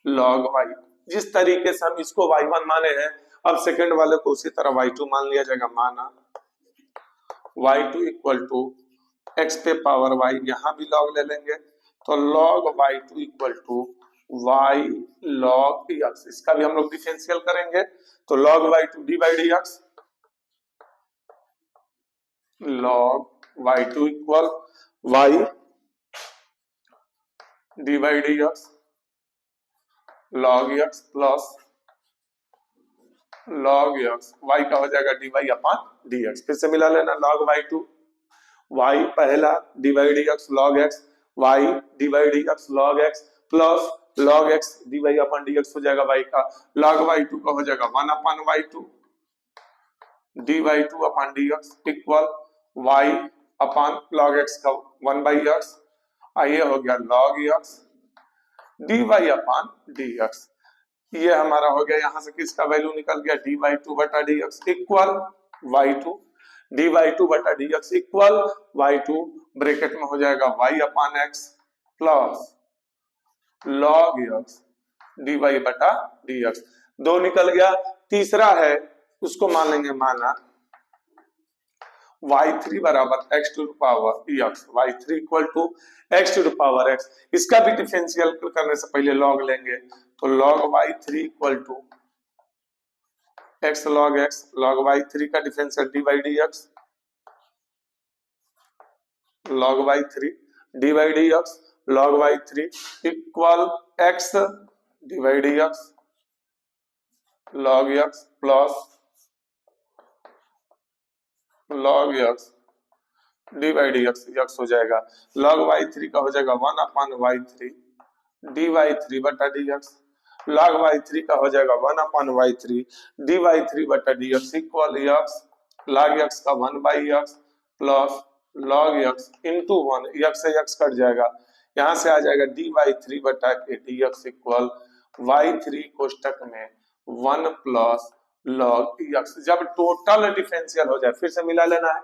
Speaker 1: log y। जिस तरीके से हम इसको y1 माने हैं, अब सेकंड वाले को उसी तरह y2 मान लिया जाएगा। माना y2 इक्वल टू x पे पावर y, यहां भी log ले लेंगे तो log y2 equal to y log x, इसका भी हम लोग डिफरेंशियल करेंगे तो log y2 dy dx log y2 equal y dy dx log x plus log x, y का हो जाएगा dy अपन dx, फिर से मिला लेना log y2 y पहला dy dx log x y dy dx log x plus log x dy upon dx हो जाएगा y का, log y2 का हो जाएगा 1 अपन y2 dy2 अपन dx इक्वल y अपन log x का 1 by x, ये हो गया log x dy upon dx, ये हमारा हो गया। यहां से किसका वैल्यू निकल गया dy2 बटा dx इक्वल y2 dy2 बटा dx इक्वल y2 ब्रैकेट में हो जाएगा y अपन x plus log x dy बटा dx, दो निकल गया। तीसरा है उसको मान लेंगे माना y3 बराबर x to power x, y3 equal to x to power x, इसका भी डिफरेंशियल करने से पहले log लेंगे तो log y3 equal to x log x, log y3 का differential dy dx log y3 dy dx log y3 equal x dy dx log x plus log x d by d x x हो जाएगा, log y three का हो जाएगा 1/y3 d y three बटा d x, log y three का हो जाएगा 1/y3 d y three बटा d x equal x log x का 1/x plus log x into 1, x से एक्स कट जाएगा, यहां से आ जाएगा डी वाई थ्री बटा के d x equal y three कोष्टक में 1 प्लस लॉग एक्स। जब टोटल डिफरेंशियल हो जाए फिर से मिला लेना है,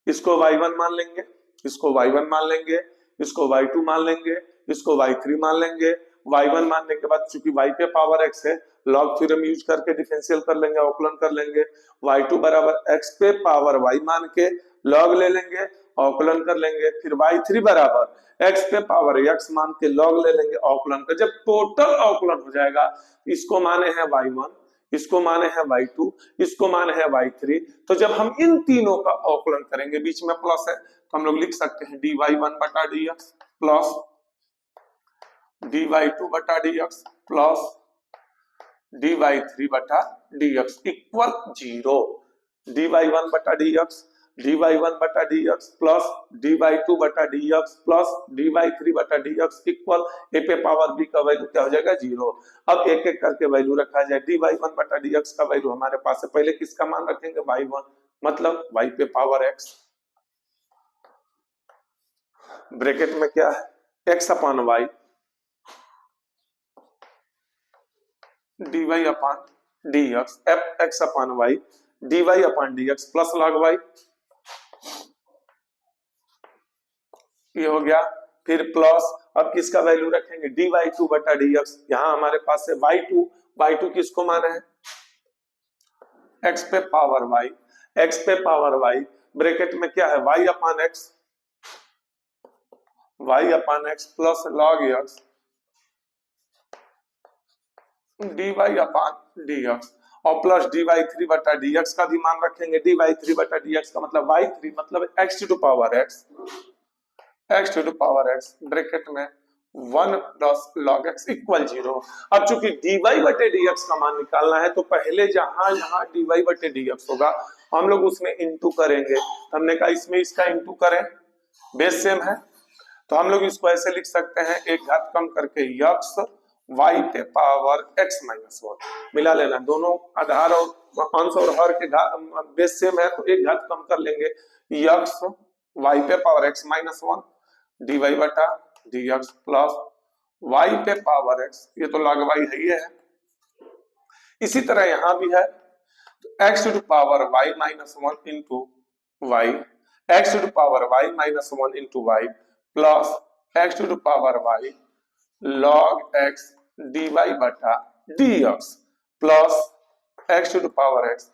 Speaker 1: इसको y1 मान लेंगे, इसको y1 मान लेंगे, इसको y2 मान लेंगे, इसको y3 मान लेंगे, y1 मानने के बाद चूंकि y पे पावर x है लॉग थ्योरम यूज करके डिफरेंशियल कर लेंगे, अवकलन कर लेंगे, y2 बराबर x पे पावर y मान के लॉग ले लेंगे, अवकलन कर लेंगे, फिर y3 बराबर x पे पावर x मान के लॉग ले लेंगे, अवकलन कर, जब टोटल अवकलन हो जाएगा इसको माने हैं y1, इसको माने है y2, इसको माने है y3, तो जब हम इन तीनों का अवकलन करेंगे बीच में प्लस है तो हम लोग लिख सकते हैं dy1 बटा dx प्लस dy2 बटा dx प्लस dy3 बटा dx इक्वल 0, dy1 बटा dx dy1 बटा dx प्लस dy2 बटा dx प्लस dy3 बटा dx इक्वल a पे पावर b का वैल्यू क्या हो जाएगा 0। अब एक एक करके वैल्यू रखा जाए, dy1 बटा dx का वैल्यू हमारे पास है, पहले किसका मान रखेंगे y1 मतलब y पे पावर x, ब्रैकेट में क्या है x अपान y dy upon dx f x अपान y dy upon dx plus log y, ये हो गया, फिर प्लस अब किसका वैल्यू रखेंगे dy2 बटा dx, यहां हमारे पास है y2, y2 किसको माना है x पे पावर y, x पे पावर y, ब्रैकेट में क्या है y अपान x plus log x dy upon dx और प्लस dy3 बटा dx का भी मान रखेंगे, dy3 बटा dx का मतलब y3 मतलब x to power x bracket में 1 प्लस log x इक्वल 0। अब चूंकि dy बटे dx का मान निकालना है तो पहले जहां जहां dy बटे dx होगा हम लोग उसमें इंटू करेंगे, हमने कहा इसमें इसका इंटू करें, बेस सेम है तो हम लोग इसको ऐसे लिख सकते हैं एक घात कम करके x y पे पावर x माइनस 1, मिला लेना, दोनों आधार और अंश और हर के घात बेस सेम है तो एक घात कम कर लेंगे, x y पे पावर x माइनस 1 dy बटा dx प्लस y पे पावर x, ये तो log y है ही है, इसी तरह यहां भी है तो x to power y minus 1 into y, x to power y minus 1 into y plus x to power y log x dy बटा dx plus x to power x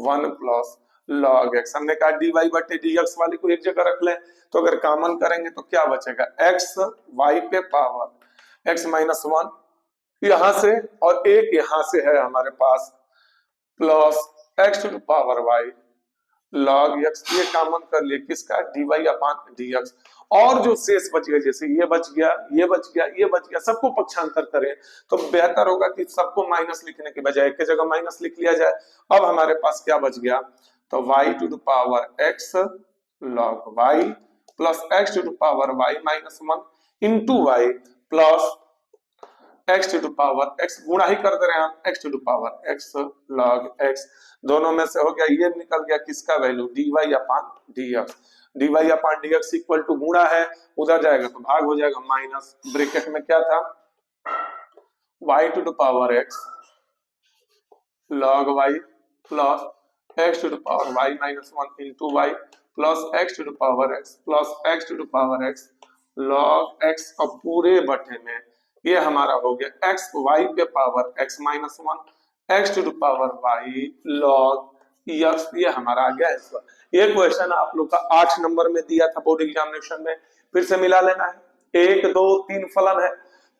Speaker 1: 1 plus log x, हमने कहा dy बटे dx वाले को एक जगह रख लें तो अगर कॉमन करेंगे तो क्या बचेगा x y पे पावर x माइनस 1 यहां से और एक यहां से है हमारे पास plus x to power y log x, ये कॉमन कर लिए किसका dy अपान dx, और जो शेष बच गया जैसे ये बच गया ये बच गया ये बच गया सबको पक्षांतर करें तो बेहतर होगा कि सबको माइनस लिखने के बजाय एक जगह माइनस लिख लिया जाए। अब हमारे पास क्या बच गया तो y to power x log y plus x to power y minus 1 into y plus x to power x, गुणा ही कर दे रहे हैं हम x to power x log x, दोनों में से हो गया ये निकल गया किसका value dy upon dx, dy upon dx equal to गुणा है उधर जाएगा तो भाग हो जाएगा माइनस, ब्रैकेट में क्या था y to power x log y plus x to power y minus 1 into y plus x to power x plus x to power x log x का पूरे बटे में ये हमारा हो गया x y पे power x minus 1 x to power y log x, ये हमारा आ गया इसका। ये क्वेश्चन आप लोग का 8 नंबर में दिया था बोर्ड एग्जामिनेशन में, फिर से मिला लेना है, 1 2 3 फलन है,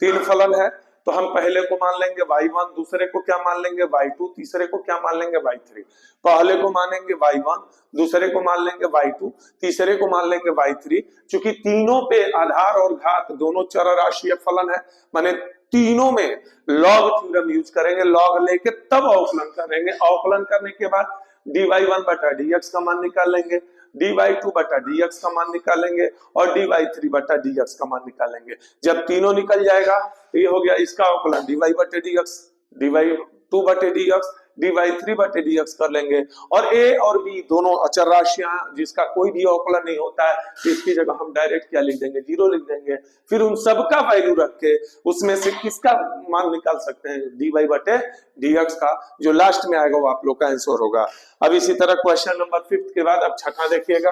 Speaker 1: 3 फलन है तो हम पहले को मान लेंगे y1, दूसरे को क्या मान लेंगे y2, तीसरे को क्या मान लेंगे y3, पहले को मानेंगे y1, दूसरे को मान लेंगे y2, तीसरे को मान लेंगे y3, क्योंकि तीनों पे आधार और घात दोनों चर राशि फलन है, माने तीनों में लॉग थ्योरम यूज करेंगे, लॉग लेके तब अवकलन करेंगे, अवकलन करने के बाद dy1 बटा dx का मान निकाल लेंगे, डी वाई टू बटा डी एक्स का मान निकालेंगे और डी वाई थ्री बटा डी एक्स का मान निकालेंगे। जब तीनों निकल जाएगा तो ये हो गया इसका अवकलन डी वाई बटे d x, d y two बटे d x, d y three बटे डी एक्स कर लेंगे। और ए और बी दोनों अचर राशियां जिसका कोई भी अवकलन नहीं होता है, तो इसकी जगह हम डायरेक्ट क्या लिख देंगे, जीरो लिख देंगे। फिर उन सबका वैल्यू रख के उसमें से किसका मान निकाल सकते हैं, डी वाई बटे डी एक्स का, जो लास्ट में आएगा वो आप लोग का आंसर होगा। अब इसी तरह क्वेश्चन नंबर 5 के बाद अब छठा देखिएगा।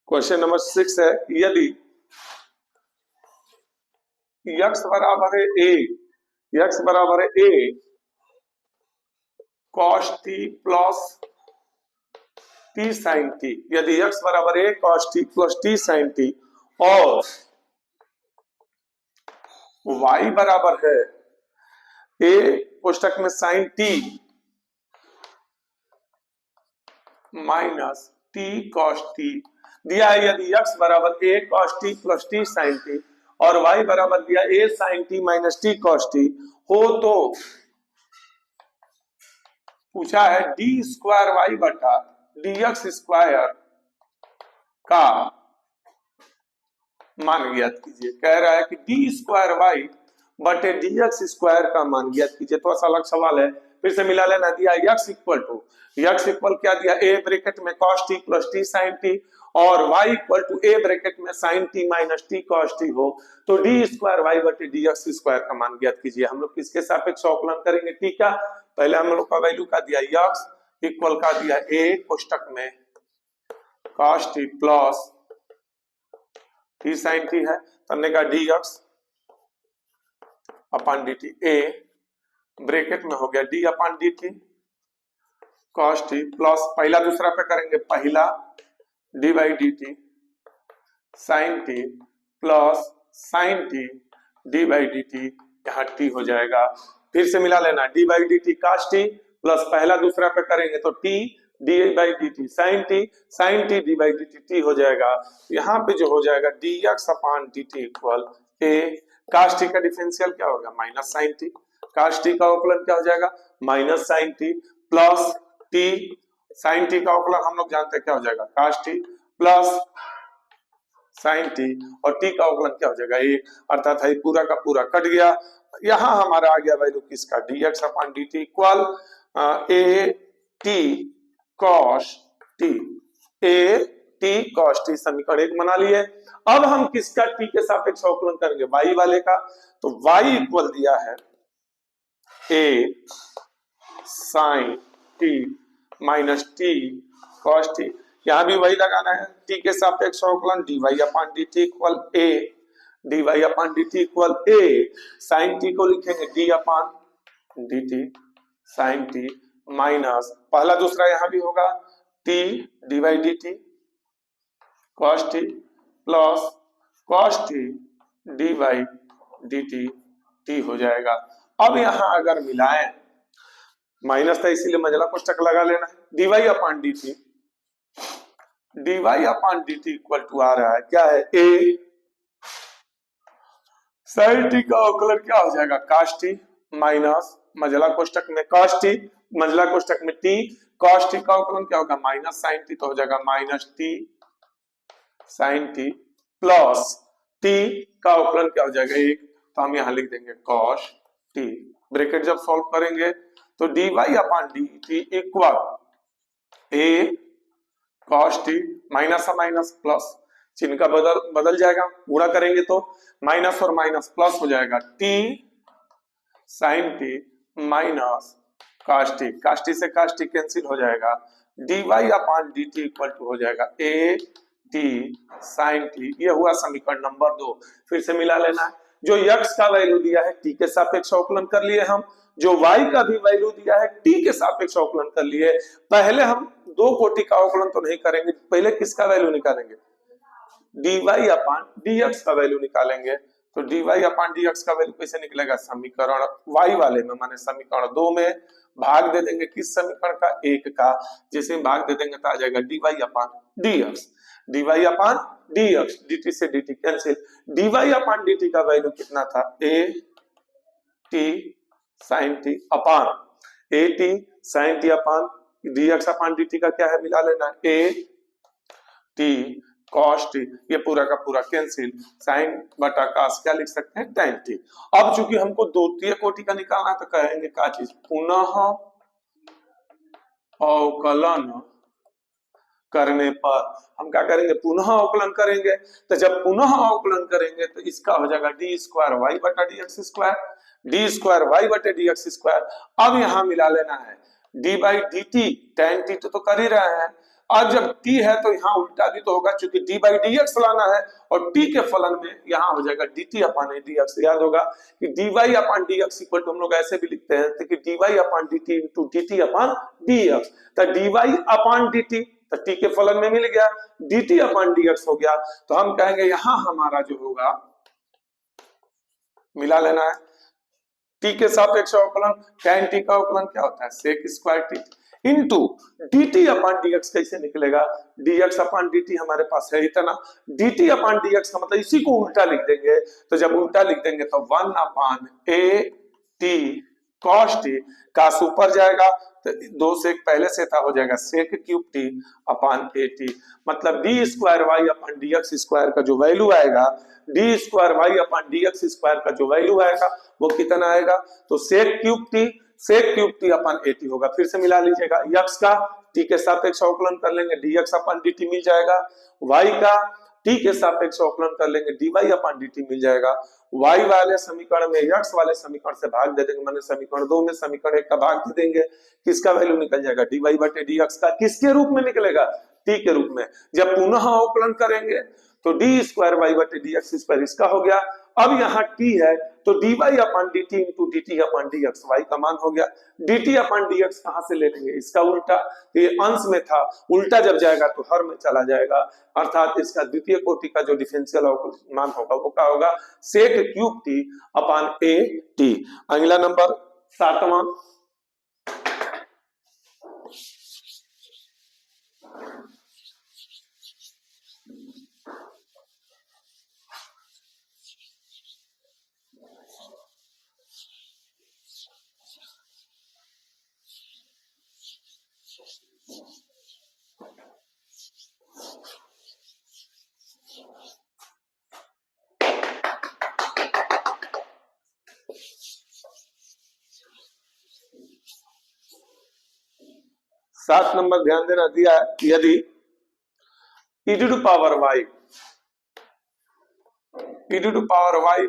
Speaker 1: क्वेश्चन नंबर 6 है, यदि x बराबर है a, x बराबर है a cos t plus t sin t, यदि x बराबर a cos t plus t sin t और y बराबर है a कोष्टक में sin t minus t cos t दिया है। यदि x बराबर a cos t plus t sin t और y बराबर दिया a sin t minus t cos t हो, तो पूछा है डी स्क्वायर वाई बटा डी एक्स स्क्वायर का मान ज्ञात कीजिए। कह रहा है कि डी स्क्वायर वाई बटे डी एक्स स्क्वायर का मान ज्ञात कीजिए। तो ऐसा अलग सवाल है, फिर से मिला लेना। दिया x equal to, x equal क्या दिया, a ब्रैकेट में cos t plus t sin t और y equal to a bracket में sin t minus t cos t हो, तो डी स्क्वायर वाई बटे डी एक्स स्क्वायर का मान ज्ञात कीजिए। हम लोग किसके सापेक्ष अवकलन करेंगे, ठीक है। पहले हम लोग का वैल्यू का दिया x इक्वल का दिया a कोष्टक में cos t plus t sin t है, हमने कहा dx upon dt, a bracket में हो गया d अपन dt cos t प्लस पहला दूसरा पे करेंगे, पहला d by dt sin t plus sin t d by dt, यहाँ t हो जाएगा। फिर से मिला लेना, d by dt cos t plus पहला दूसरा पे करेंगे तो t d by dt sin t d by dt t हो जाएगा। यहाँ पे जो हो जाएगा dx upon dt equal a, cos t का डिफरेंशियल क्या होगा, minus sin t, cos t का अवकलन क्या हो जाएगा, minus sin t plus t sin t का अवकलन हम लोग जानते हैं क्या हो जाएगा, cos t plus sin t और t का अवकलन क्या हो जाएगा, a, अर्थात है पूरा का पूरा कट गया। यहाँ हमारा आ गया वैल्यू किसका, dx upon dt equal a t cos t, a t cos t समीकरण 1 बना लिए। अब हम किसका t के सापेक्ष अवकलन करेंगे, y वाले का, तो y इक्वल दिया है a sin t minus t cos t, यहां भी वही लगाना है, t के सापेक्ष अवकलन dy upon dt equal a, dy upon dt equal a, sin t को लिखेंगे d अपान dt sin t माइनस पहला दूसरा यहां भी होगा t dy dt cos t plus cos t dy dt t हो जाएगा। अब यहां अगर मिलाएं, माइनस था इसीलिए मझला कोष्टक लगा लेना है, dy upon dt equal to आ रहा है क्या है, a sin t का अवकलन क्या हो जाएगा, cos t माइनस मझला कोष्टक में cos t, मझला कोष्टक में t, cos t का अवकलन क्या होगा, माइनस sin t, तो हो जाएगा minus t sin t plus t का अवकलन क्या हो जाएगा 1, तो हम यहां लिख देंगे cos t, ब्रैकेट जब सॉल्व करेंगे तो dy upon dt equal a cos t minus minus plus, चिन्ह का बदल जाएगा, गुणा करेंगे तो माइनस और माइनस प्लस हो जाएगा t sin t minus cos t से cos t कैंसिल हो जाएगा, dy upon dt equal to हो जाएगा a t sin t, ये हुआ समीकरण नंबर 2। फिर से मिला लेना है, जो x का वैल्यू दिया है t के सापेक्ष अवकलन कर लिए हम, जो y का भी वैल्यू दिया है t के सापेक्ष अवकलन कर लिए। पहले हम दो कोटि का अवकलन तो नहीं करेंगे, पहले किसका वैल्यू निकालेंगे, dy अपान dx का वैल्यू निकालेंगे। तो dy अपान dx का वैल्यू कैसे निकलेगा, समीकरण y वाले में माने समीकरण 2 में भाग दे देंगे, किस समीकरण का, 1 का, जैसे भाग दे देंगे तो आ जाएगा dy upon dx, dy upon dx, dt से dt कैंसिल, dy अपान dt का वैल्यू कितना था, a t sin t upon a t sin t upon dx upon dt का क्या है, मिला लेना, a t cos t, ये पूरा का पूरा कैंसिल, sin बटा cos क्या लिख सकते हैं, tan t। अब चूंकि हमको द्वितीय कोटि का निकालना है तो कहेंगे क्या चीज, पुनः अवकलन करने पर हम क्या करेंगे, पुनः अवकलन करेंगे। तो जब पुनः अवकलन करेंगे तो इसका हो जाएगा डी स्क्वायर वाई बटा d x square, d square y बटे डी एक्स स्क्वायर। अब यहां मिला लेना है d by d t, tan t तो कर ही रहे हैं, और जब t है तो यहाँ उल्टा भी तो होगा, क्योंकि d बाई डी एक्स लाना है, और t के फलन में यहाँ हो जाएगा dt अपान डी एक्स। याद होगा कि dy upon d x equal to हम लोग ऐसे भी लिखते हैं कि dy अपान dt into dt upon d x. तो dy अपान dt तो t के फलन में मिल गया, dt अपान डी एक्स हो गया। तो हम कहेंगे यहाँ हमारा जो होगा, मिला लेना है t के सापेक्ष अवकलन, tan t का अवकलन क्या होता है, sec square t into dt अपान dx। कैसे निकलेगा, dx अपान dt हमारे पास है इतना, dt अपान dx का मतलब इसी को उल्टा लिख देंगे। तो जब उल्टा लिख देंगे तो 1 अपान a t cos t का ऊपर जाएगा तो 2 से पहले से था, हो जाएगा sec cube t upon a t। मतलब d स्क्वायर वाई अपान dx स्क्वायर का जो वैल्यू आएगा, d स्क्वायर वाई अपान dx स्क्वायर का जो वैल्यू आएगा वो कितना आएगा, तो sec cube t, sec cube t upon a t होगा। फिर से मिला लीजिएगा, x का t के सापेक्ष अवकलन कर लेंगे, dx अपान dt मिल जाएगा, y का t के सापेक्ष अवकलन कर लेंगे, dy अपान dt मिल जाएगा। y वाले समीकरण में x वाले समीकरण से भाग दे देंगे, माने समीकरण 2 में समीकरण 1 का भाग दे देंगे, किसका वैल्यू निकल जाएगा, dy बटे dx का किसके रूप में निकलेगा, t के रूप में। जब पुनः अवकलन करेंगे तो डी स्क्वायर वाई बटे डी एक्स स्क्वायर इसका हो गया। अब यहाँ t है तो d y upon d t into d t upon d x, y का मान हो गया। D t upon d x कहां से ले लेंगे, इसका उल्टा, तो ये अंश में था, उल्टा जब जाएगा तो हर में चला जाएगा, अर्थात इसका द्वितीय कोटि का जो डिफरेंशियल मान होगा वो क्या होगा, sec cube t upon a t. अगला नंबर 7वां, सात नंबर ध्यान देना दिया है, यदि e to power y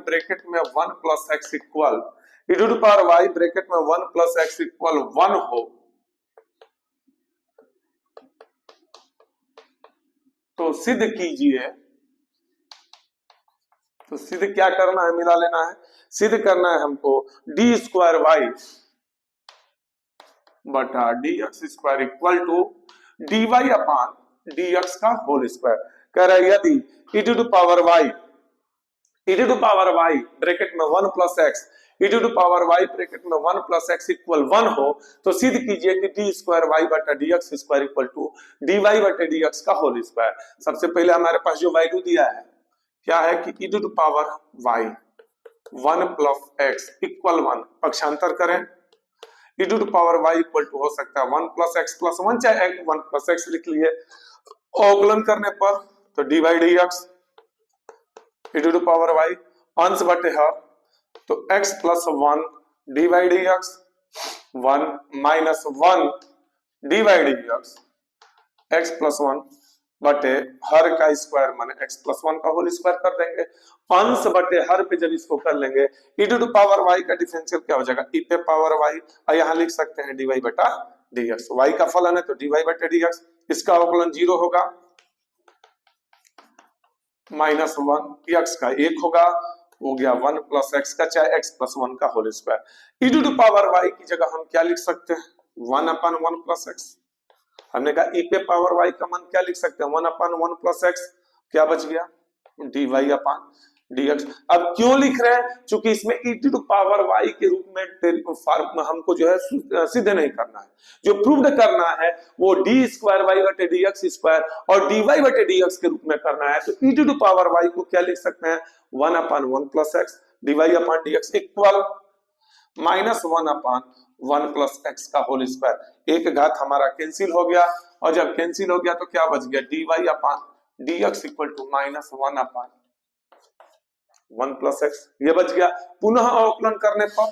Speaker 1: bracket में 1 plus x equal, e to power y bracket में 1 प्लस एक्स इक्वल 1 हो तो सिद्ध कीजिए। तो सिद्ध क्या करना है, मिला लेना है, सिद्ध करना है हमको डी स्क्वायर वाई बटा d x square equal to d y upon d x का होल स्क्वायर। कह रहा है यदि e to power y bracket में 1 plus x, e to power y bracket में 1 प्लस एक्स इक्वल 1 हो तो सिद्ध कीजिए कि डी स्क्वायर वाई बटा d x square equal to d y बटे डी एक्स का होल स्क्वायर। सबसे पहले हमारे पास जो वैल्यू दिया है क्या है कि e to power y 1 plus x equal 1, पक्षांतर करें, e to power y equal to हो सकता है 1 प्लस एक्स प्लस 1, चाहे 1 प्लस एक्स लिख लिए। अवकलन करने पर तो d by d x e to power y अंश बटे हर, तो x plus 1 d by d x 1 minus 1 d by d x x plus 1 बटे हर का स्क्वायर माने x प्लस 1 का होल स्क्वायर कर देंगे। अंश बटे हर पे जब इसको कर लेंगे e टू पावर y का डिफरेंशियल क्या हो जाएगा, e पे पावर y, और यहाँ लिख सकते हैं dy बटा dx, y का फलन है तो dy बटे dx, इसका अवकलन 0 होगा, माइनस 1 x का 1 होगा, हो गया 1 प्लस एक्स का चाहे x प्लस 1 का whole square. e to power y की जगह हम क्या लिख सकते हैं 1 अपन 1 प्लस एक्स। हमने कहा e पे पावर y का मान क्या लिख सकते हैं 1 अपन 1 प्लस एक्स, क्या बच गया dy अपन dx। अब क्यों लिख रहे हैं, क्योंकि इसमें e टू पावर y के रूप में फॉर्म हमको जो है सिद्ध नहीं करना है, जो प्रूव्ड करना है वो d स्क्वायर y बटे dx स्क्वायर और dy बटे dx के रूप में करना है। तो e टू पावर y को क्या लिख सकते हैं 1 upon 1 plus x dy upon dx equal minus 1 upon 1 plus x का होल स्क्वायर। एक घात हमारा कैंसिल हो गया और जब कैंसिल हो गया तो क्या बच गया dy upon dx equal to minus 1 upon 1 plus x, ये बच गया। पुनः अवकलन करने पर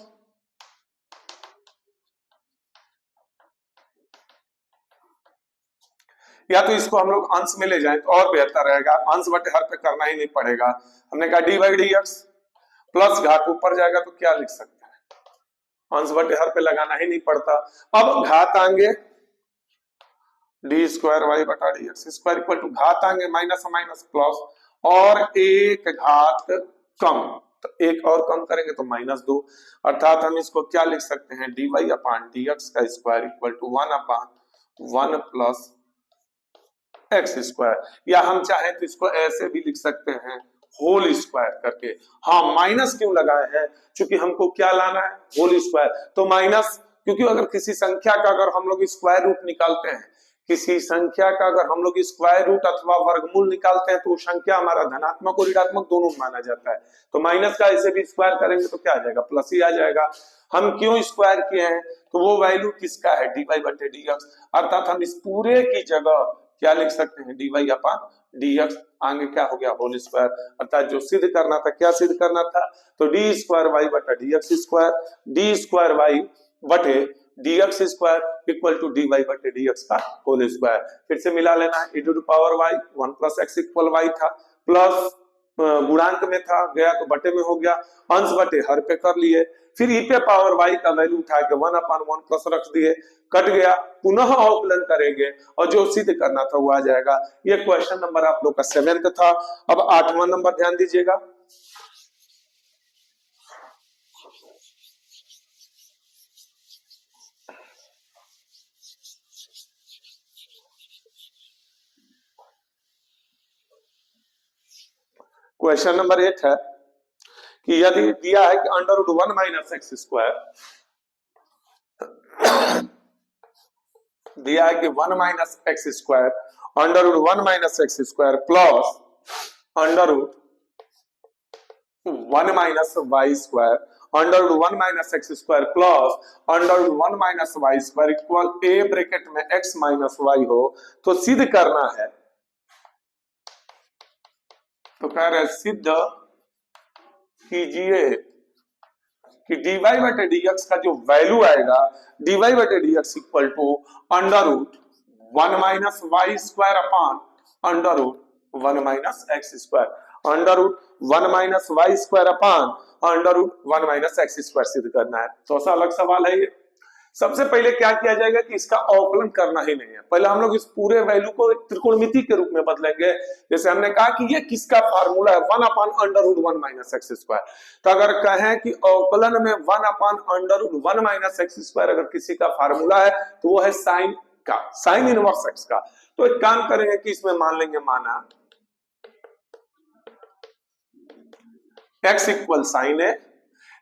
Speaker 1: या तो इसको हम लोग अंश में ले जाएं तो और बेहतर रहेगा, अंश बटे हर पे करना ही नहीं पड़ेगा। हमने कहा D by d x plus घात ऊपर जाएगा तो क्या लिख सकते हैं अंश बटे हर पे लगाना ही नहीं पड़ता। अब घात आएंगे डी स्क्वायर वाई बटा d x square equal to घात आएंगे माइनस माइनस प्लस और एक घात कम, तो एक और कम करेंगे तो माइनस 2, अर्थात हम इसको क्या लिख सकते हैं d y upon d x का square equal to 1 upon 1 plus x square, या हम चाहें तो इसको ऐसे भी लिख सकते हैं होल स्क्वायर करके। हाँ माइनस क्यों लगाए हैं, क्योंकि हमको क्या लाना है होल स्क्वायर, तो माइनस, क्योंकि अगर किसी संख्या का अगर हम लोग स्क्वायर रूट निकालते हैं, किसी संख्या का अगर हम लोग स्क्वायर रूट अथवा वर्गमूल निकालते हैं तो वो संख्या हमारा धनात्मक और ऋणात्मक दोनों माना जाता है। तो माइनस का ऐसे भी स्क्वायर करेंगे तो क्या आ जाएगा प्लस ही आ जाएगा। हम क्यों स्क्वायर किए हैं, तो वो वैल्यू किसका है डी वाई बटे डी एक्स, अर्थात हम इस पूरे की जगह क्या लिख सकते हैं d y upon d x, आगे क्या हो गया होल स्क्वायर, अर्थात जो सिद्ध करना था, क्या सिद्ध करना था, तो डी स्क्वायर वाई बटा d x square, d square y बटे d x square equal to d y बटे डी एक्स का होल स्क्वायर। फिर से मिला लेना है, e to power y 1 plus x equal y था, प्लस गुणांक में था गया तो बटे में हो गया, अंश बटे हर पे कर लिए, फिर e पे पावर y का वैल्यू उठा के 1 अपान 1 प्लस रख दिए, कट गया, पुनः अवकलन करेंगे और जो सिद्ध करना था वो आ जाएगा। ये क्वेश्चन नंबर आप लोग का 7th था। अब 8वां नंबर ध्यान दीजिएगा। क्वेश्चन नंबर 8 है कि यदि दिया है कि under root 1 minus x square, दिया है कि 1 minus x square under root 1 minus x square plus under root 1 minus y square under root 1 minus x square plus under root 1 minus y square equal a bracket में x minus y हो, तो सिद्ध करना है। तो कह रहे सिद्ध कीजिए कि dy बटे dx का जो वैल्यू आएगा dy बटे dx equal to under root 1 minus y square upon under root 1 minus x square, under root 1 minus y square upon under root 1 minus x square सिद्ध करना है। तो ऐसा अलग सवाल है ये। सबसे पहले क्या किया जाएगा कि इसका अवकलन करना ही नहीं है, पहले हम लोग इस पूरे वैल्यू को एक त्रिकोणमिति के रूप में बदलेंगे। जैसे हमने कहा कि ये किसका फार्मूला है 1 upon under root 1 minus x square, तो अगर कहें कि अवकलन में 1 upon under root 1 minus x square अगर किसी का फार्मूला है तो वो है साइन का, साइन इनवर्स एक्स का। तो एक काम करेंगे कि इसमें मान लेंगे माना एक्स इक्वल साइन है,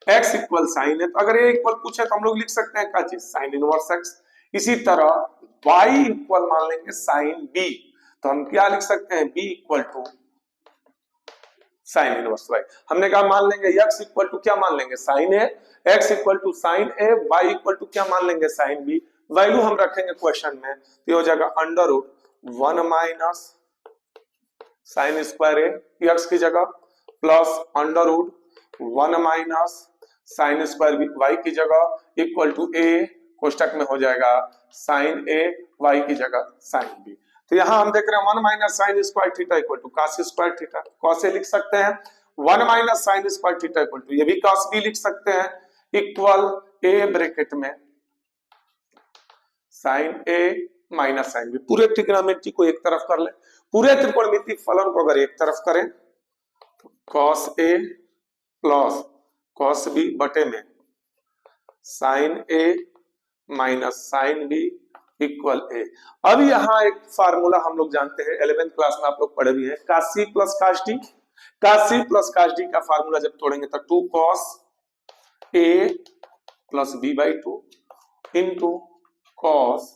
Speaker 1: x इक्वल साइन है, तो अगर ये इक्वल पूछे तो हम लोग लिख सकते हैं क्या चीज साइन इनवर्स x। इसी तरह y इक्वल मान लेंगे साइन b, तो हम क्या लिख सकते हैं b equal to sine inverse y। हमने कहा मान लेंगे x इक्वल टू क्या मान लेंगे sine a, x equal to sine a, y equal to क्या मान लेंगे साइन b। वैल्यू हम रखेंगे क्वेश्चन में, तो हो जाएगा under root 1 minus sine square a x की जगह plus under root 1 minus sine square y की जगह इक्वल टू ए कोष्टक में हो जाएगा साइन ए वाई की जगह साइन बी। तो यहां हम देख रहे हैं 1 minus sine square theta equal to cos square theta, cos a लिख सकते हैं, 1 minus sine square theta equal to ये भी कॉस बी लिख सकते हैं इक्वल ए ब्रैकेट में sine a minus sine b. पूरे त्रिकोणमिति को एक तरफ कर ले, पूरे त्रिकोणमिति फलन को अगर एक तरफ करें तो cos a plus cos B बटे में sine a minus sine B equal ए। अब यहाँ एक फार्मूला हम लोग जानते हैं, 11th क्लास में आप लोग पढ़े भी हैं, cos c plus cos d. Cos c plus cos d का फार्मूला जब तोड़ेंगे तो 2 cos a plus b by 2 into cos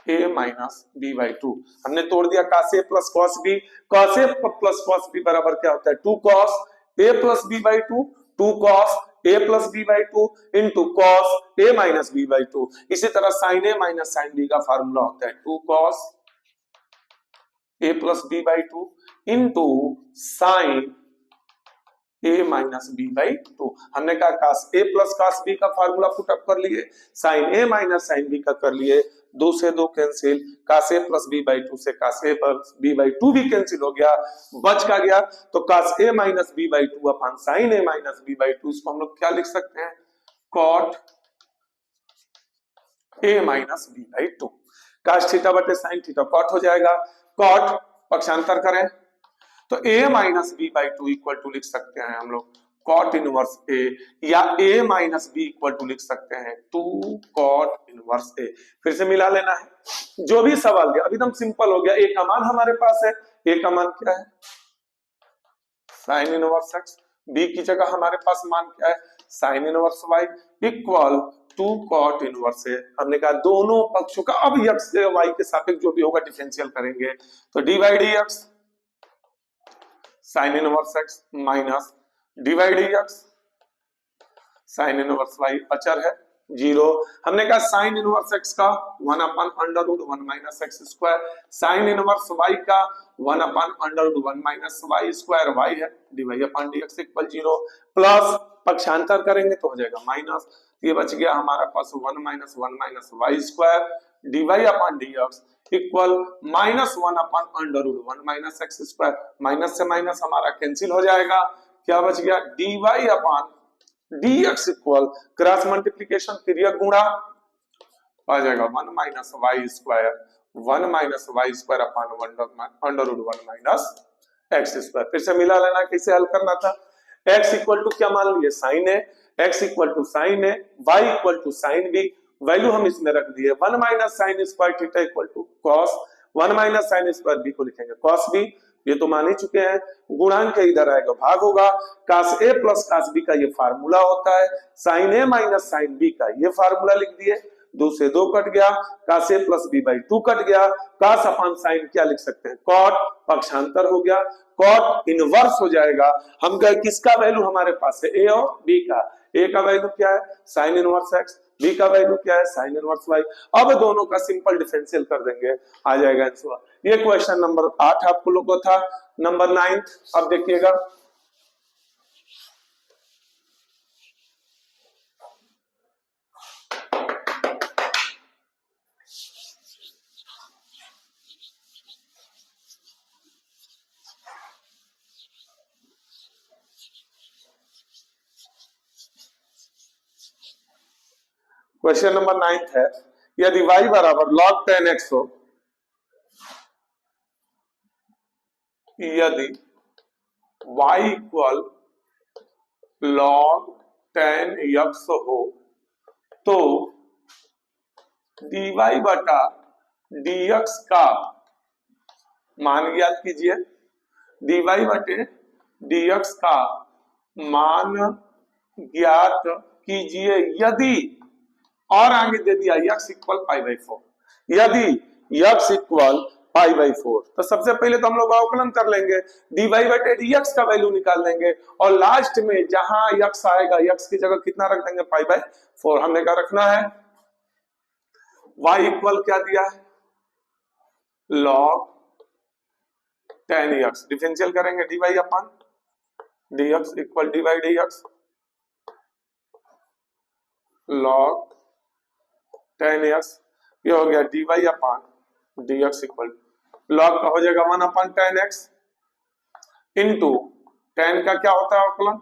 Speaker 1: a minus b by 2। हमने तोड़ दिया cos a plus cos b. Cos a plus cos b बराबर क्या होता है? 2 cos a plus b by 2, 2 cos a plus b by 2 into cos a minus b by 2। इसी तरह sine a minus sine b का formula होता है 2 cos a plus b by 2 into sine a minus b by 2। हमने कहा cos a plus cos b का formula put up कर लिए, sine a minus sine b का कर लिए, 2 से 2 cancel, cos a plus b by 2 से cos a plus b by 2 भी कैंसिल हो गया, बच का गया तो cos a minus b by 2 upon sine a minus b by 2। इसको हम लोग क्या लिख सकते हैं? Cot a minus b by 2। Cos theta बटे साइन थीटा कॉट हो जाएगा, कॉट पक्षांतर करें तो a minus b by 2 equal to लिख सकते हैं हम लोग कॉट इनवर्स a, या a minus b equal to लिख सकते हैं 2 कॉट इनवर्स a। फिर से मिला लेना है जो भी सवाल दिया, अभी एकदम सिंपल हो गया। a का मान हमारे पास है, a का मान क्या है? Sine inverse x। b की जगह हमारे पास मान क्या है? Sine inverse y equal 2 cot inverse a। हमने कहा दोनों पक्षों का अब x से y के सापेक्ष जो भी होगा डिफरेंशियल करेंगे तो dy dx sine inverse x minus divide x sign inverse y अचर है 0। हमने कहा साइन इनवर्स x का 1 upon under root 1 minus x square, sine inverse y का 1 upon under root 1 minus y square y है, dy upon dx equal 0 plus पक्षांतर करेंगे तो हो जाएगा माइनस, ये बच गया हमारा पास 1 minus y square dy upon dx equal minus 1 upon under root 1 minus x square. Minus से माइनस हमारा कैंसिल हो जाएगा, क्या बच गया? dy upon dx equal cross multiplication क्रिया गुणा आ जाएगा 1 minus y square, 1 minus y square upon under root 1 minus x square. फिर से मिला लेना, कैसे हल करना था? x इक्वल टू क्या मान लिए? Sine a, x equal to sine a, y equal to sine b, value हम इसमें रख दिए 1 minus sine square theta equal to cos 1 minus sine square b को लिखेंगे कॉस बी, ये तो मान ही चुके हैं। गुणांक के इधर आएगा भाग होगा, कास ए प्लस कास बी का ये फार्मूला होता है, sign a minus sine b का ये फार्मूला लिख दिए, 2 से 2 कट गया, कास a plus b by 2 cut गया, कास अपन साइन क्या लिख सकते हैं? कॉट, पक्षांतर हो गया, कॉट इनवर्स हो जाएगा। हम कहे किसका वैल्यू हमारे पास है? ए और बी का। ए का वैल्यू क्या है? साइन इनवर्स एक्स, बी का वैल्यू क्या है? Sine inverse y. अब दोनों का सिंपल डिफरेंशियल कर देंगे, आ जाएगा आंसर। ये क्वेश्चन नंबर 8 आपको लोगों को था। नंबर 9 अब देखिएगा, क्वेश्चन नंबर 9 है, यदि y बराबर log 10x हो, यदि y इक्वल log 10x हो तो dy बटा dx का मान ज्ञात कीजिए। dy बटे dx का मान ज्ञात कीजिए यदि, और आगे दे दिया x इक्वल पाई बाई 4, यदि x इक्वल पाई बाई 4। तो सबसे पहले तो हम लोग अवकलन कर लेंगे, dy बटे dx का वैल्यू निकाल लेंगे और लास्ट में जहां x आएगा x की जगह कितना रख देंगे? पाई बाई 4। हमने क्या रखना है? y इक्वल क्या दिया है? log 10x, डिफरेंशियल करेंगे dy upon dx equal dy dx log 10x, ये हो गया dy upon dx equal log का हो जाएगा 1 अपन 10x इंटू 10 का क्या होता है अवकलन?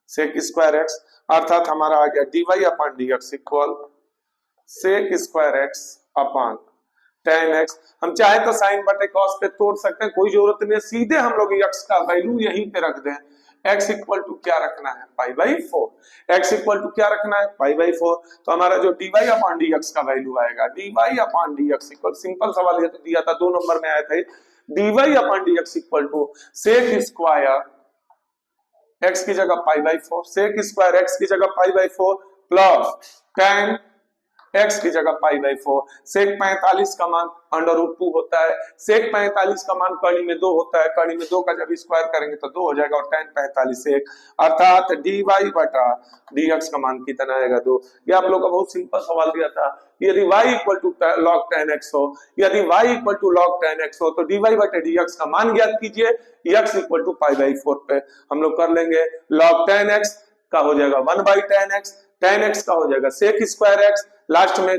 Speaker 1: सेक स्क्वायर x, अर्थात हमारा आ गया dy upon dx equal sec square x upon 10x। हम चाहे तो साइन बटे कॉस पे तोड़ सकते हैं, कोई जरूरत नहीं है, सीधे हम लोग x का वैल्यू यहीं पे रख दें, x इक्वल टू क्या रखना है, pi by 4। x equal to क्या रखना है, पाई बाई 4। तो हमारा जो dy अपॉन dx का वैल्यू आएगा, dy upon dx equal, simple सवाल ये तो दिया था 2 नंबर में आया था, dy upon dx equal to sec square x की जगह pi by 4, sec square x की जगह pi by 4 plus tan x की जगह पाई बाई 4। सेक 45 का मान अंडर रूट 2 होता है, सेक 45 का मान कड़ी में 2 होता है, कड़ी में 2 का जब स्क्वायर करेंगे तो 2 हो जाएगा और tan 45 1, अर्थात dy बटा dx का मान कितना आएगा 2। ये आप लोग का बहुत सिंपल सवाल दिया था, यदि y equal to log tan x हो, यदि y equal to log tan x हो तो dy बटे dx का मान ज्ञात कीजिए, x equal to pi by 4 पे हम लोग कर लेंगे, log tan x का हो जाएगा 1 by tan x, tan x का हो जाएगा सेक स्क्वायर x, लास्ट में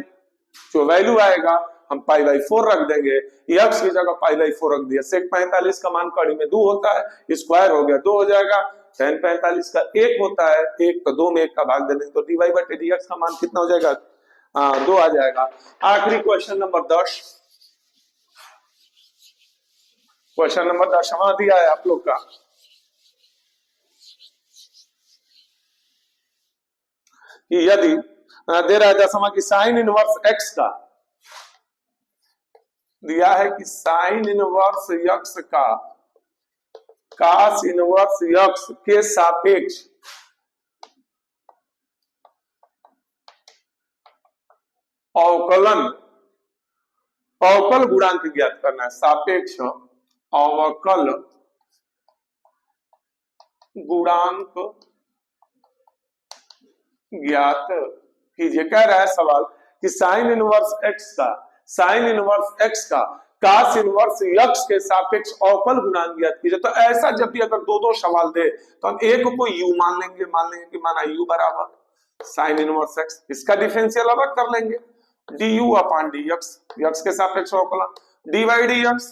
Speaker 1: जो वैल्यू आएगा हम पाई बाई 4 रख देंगे, x की जगह पाई बाई 4 रख दिया, सेक 45 का मान कड़ी में 2 होता है, स्क्वायर हो गया 2 हो जाएगा, tan 45 का 1 होता है, 1 तो 2 में 1 का भाग दे देंगे तो dy बटे dx का मान कितना हो जाएगा, 2 आ जाएगा। आखिरी क्वेश्चन नंबर 10, क्वेश्चन नंबर 10 दिया है आप लोग का, कि यदि दे रहा है दशमा की साइन इनवर्स x का, दिया है कि साइन इनवर्स x का cos इनवर्स x के सापेक्ष अवकलन, अवकल गुणांक ज्ञात करना है, सापेक्ष अवकल गुणांक ज्ञात कीजिए। कह रहा है सवाल कि साइन इनवर्स x का, साइन इनवर्स x का cos इनवर्स x के सापेक्ष अवकल गुणांक ज्ञात कीजिए। तो ऐसा जब भी अगर दो सवाल दे तो हम एक को u मान लेंगे कि माना u बराबर साइन इनवर्स x, इसका डिफरेंशियल अलग कर लेंगे, du अपॉन dx, x के सापेक्ष अवकलन dy dx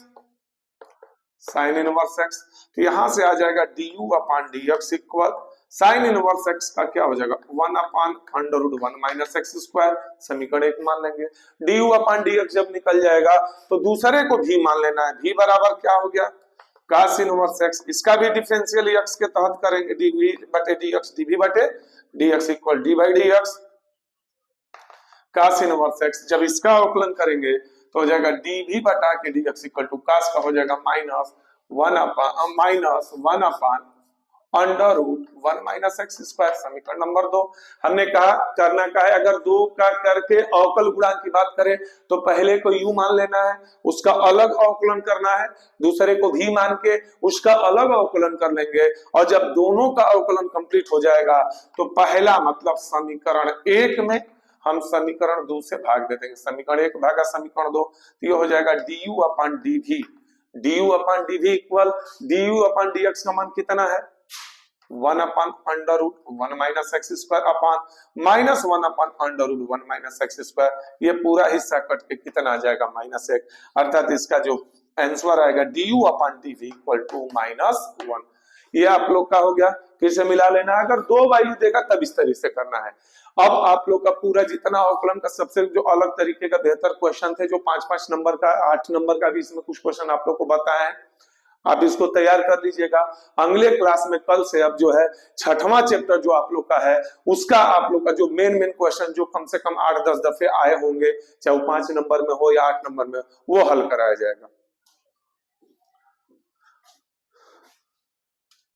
Speaker 1: sine inverse x, तो यहां से आ जाएगा du upon dx equal sine inverse x का क्या हो जाएगा 1 upon under root 1 minus x square, समीकरण 1 मान लेंगे, du अपॉन dx जब निकल जाएगा तो दूसरे को भी मान लेना है, v बराबर क्या हो गया cos इनवर्स x, इसका भी डिफरेंशियल x के तहत करेंगे, dv बटे dx, dv बटे dx equal dy dx cos inverse x, जब इसका अवकलन करेंगे तो हो जाएगा dv बटा के dx इक्वल टू cos का हो जाएगा minus 1 upon under root 1 minus x square, समीकरण नंबर 2। हमने कहा करना का है, अगर 2 का करके अवकल गुणांक की बात करें तो पहले को u मान लेना है, उसका अलग अवकलन करना है, दूसरे को v मान के उसका अलग अवकलन कर लेंगे, और जब दोनों का अवकलन कंप्लीट हो जाएगा तो पहला मतलब समीकरण 1 में हम समीकरण 2 से भाग दे देंगे, समीकरण 1 भागा समीकरण 2, तो ये हो जाएगा du upon dv, du upon dv equal du upon dx का मान कितना है 1 upon under root 1 minus x square upon minus 1 upon under root 1 minus x square, ये पूरा हिस्सा कट के कितना आ जाएगा -1, अर्थात इसका जो आंसर आएगा du upon dv equal to -1। ये आप लोग का हो गया, फिर से मिला लेना, अगर 2 वैल्यू देगा तब इस तरीके से करना है। अब आप लोग का पूरा जितना अवकलन का सबसे जो अलग तरीके का बेहतर क्वेश्चन थे, जो 5-5 नंबर का 8 नंबर का भी इसमें कुछ क्वेश्चन आप लोग को बताया है, आप इसको तैयार कर लीजिएगा। अगले क्लास में कल से अब जो है 6वां चैप्टर जो आप लोग का है उसका आप लोग का जो मेन क्वेश्चन जो कम से कम 8-10 दफे आए होंगे, चाहे वो 5 नंबर में हो या 8 नंबर में, वो हल कराया जाएगा।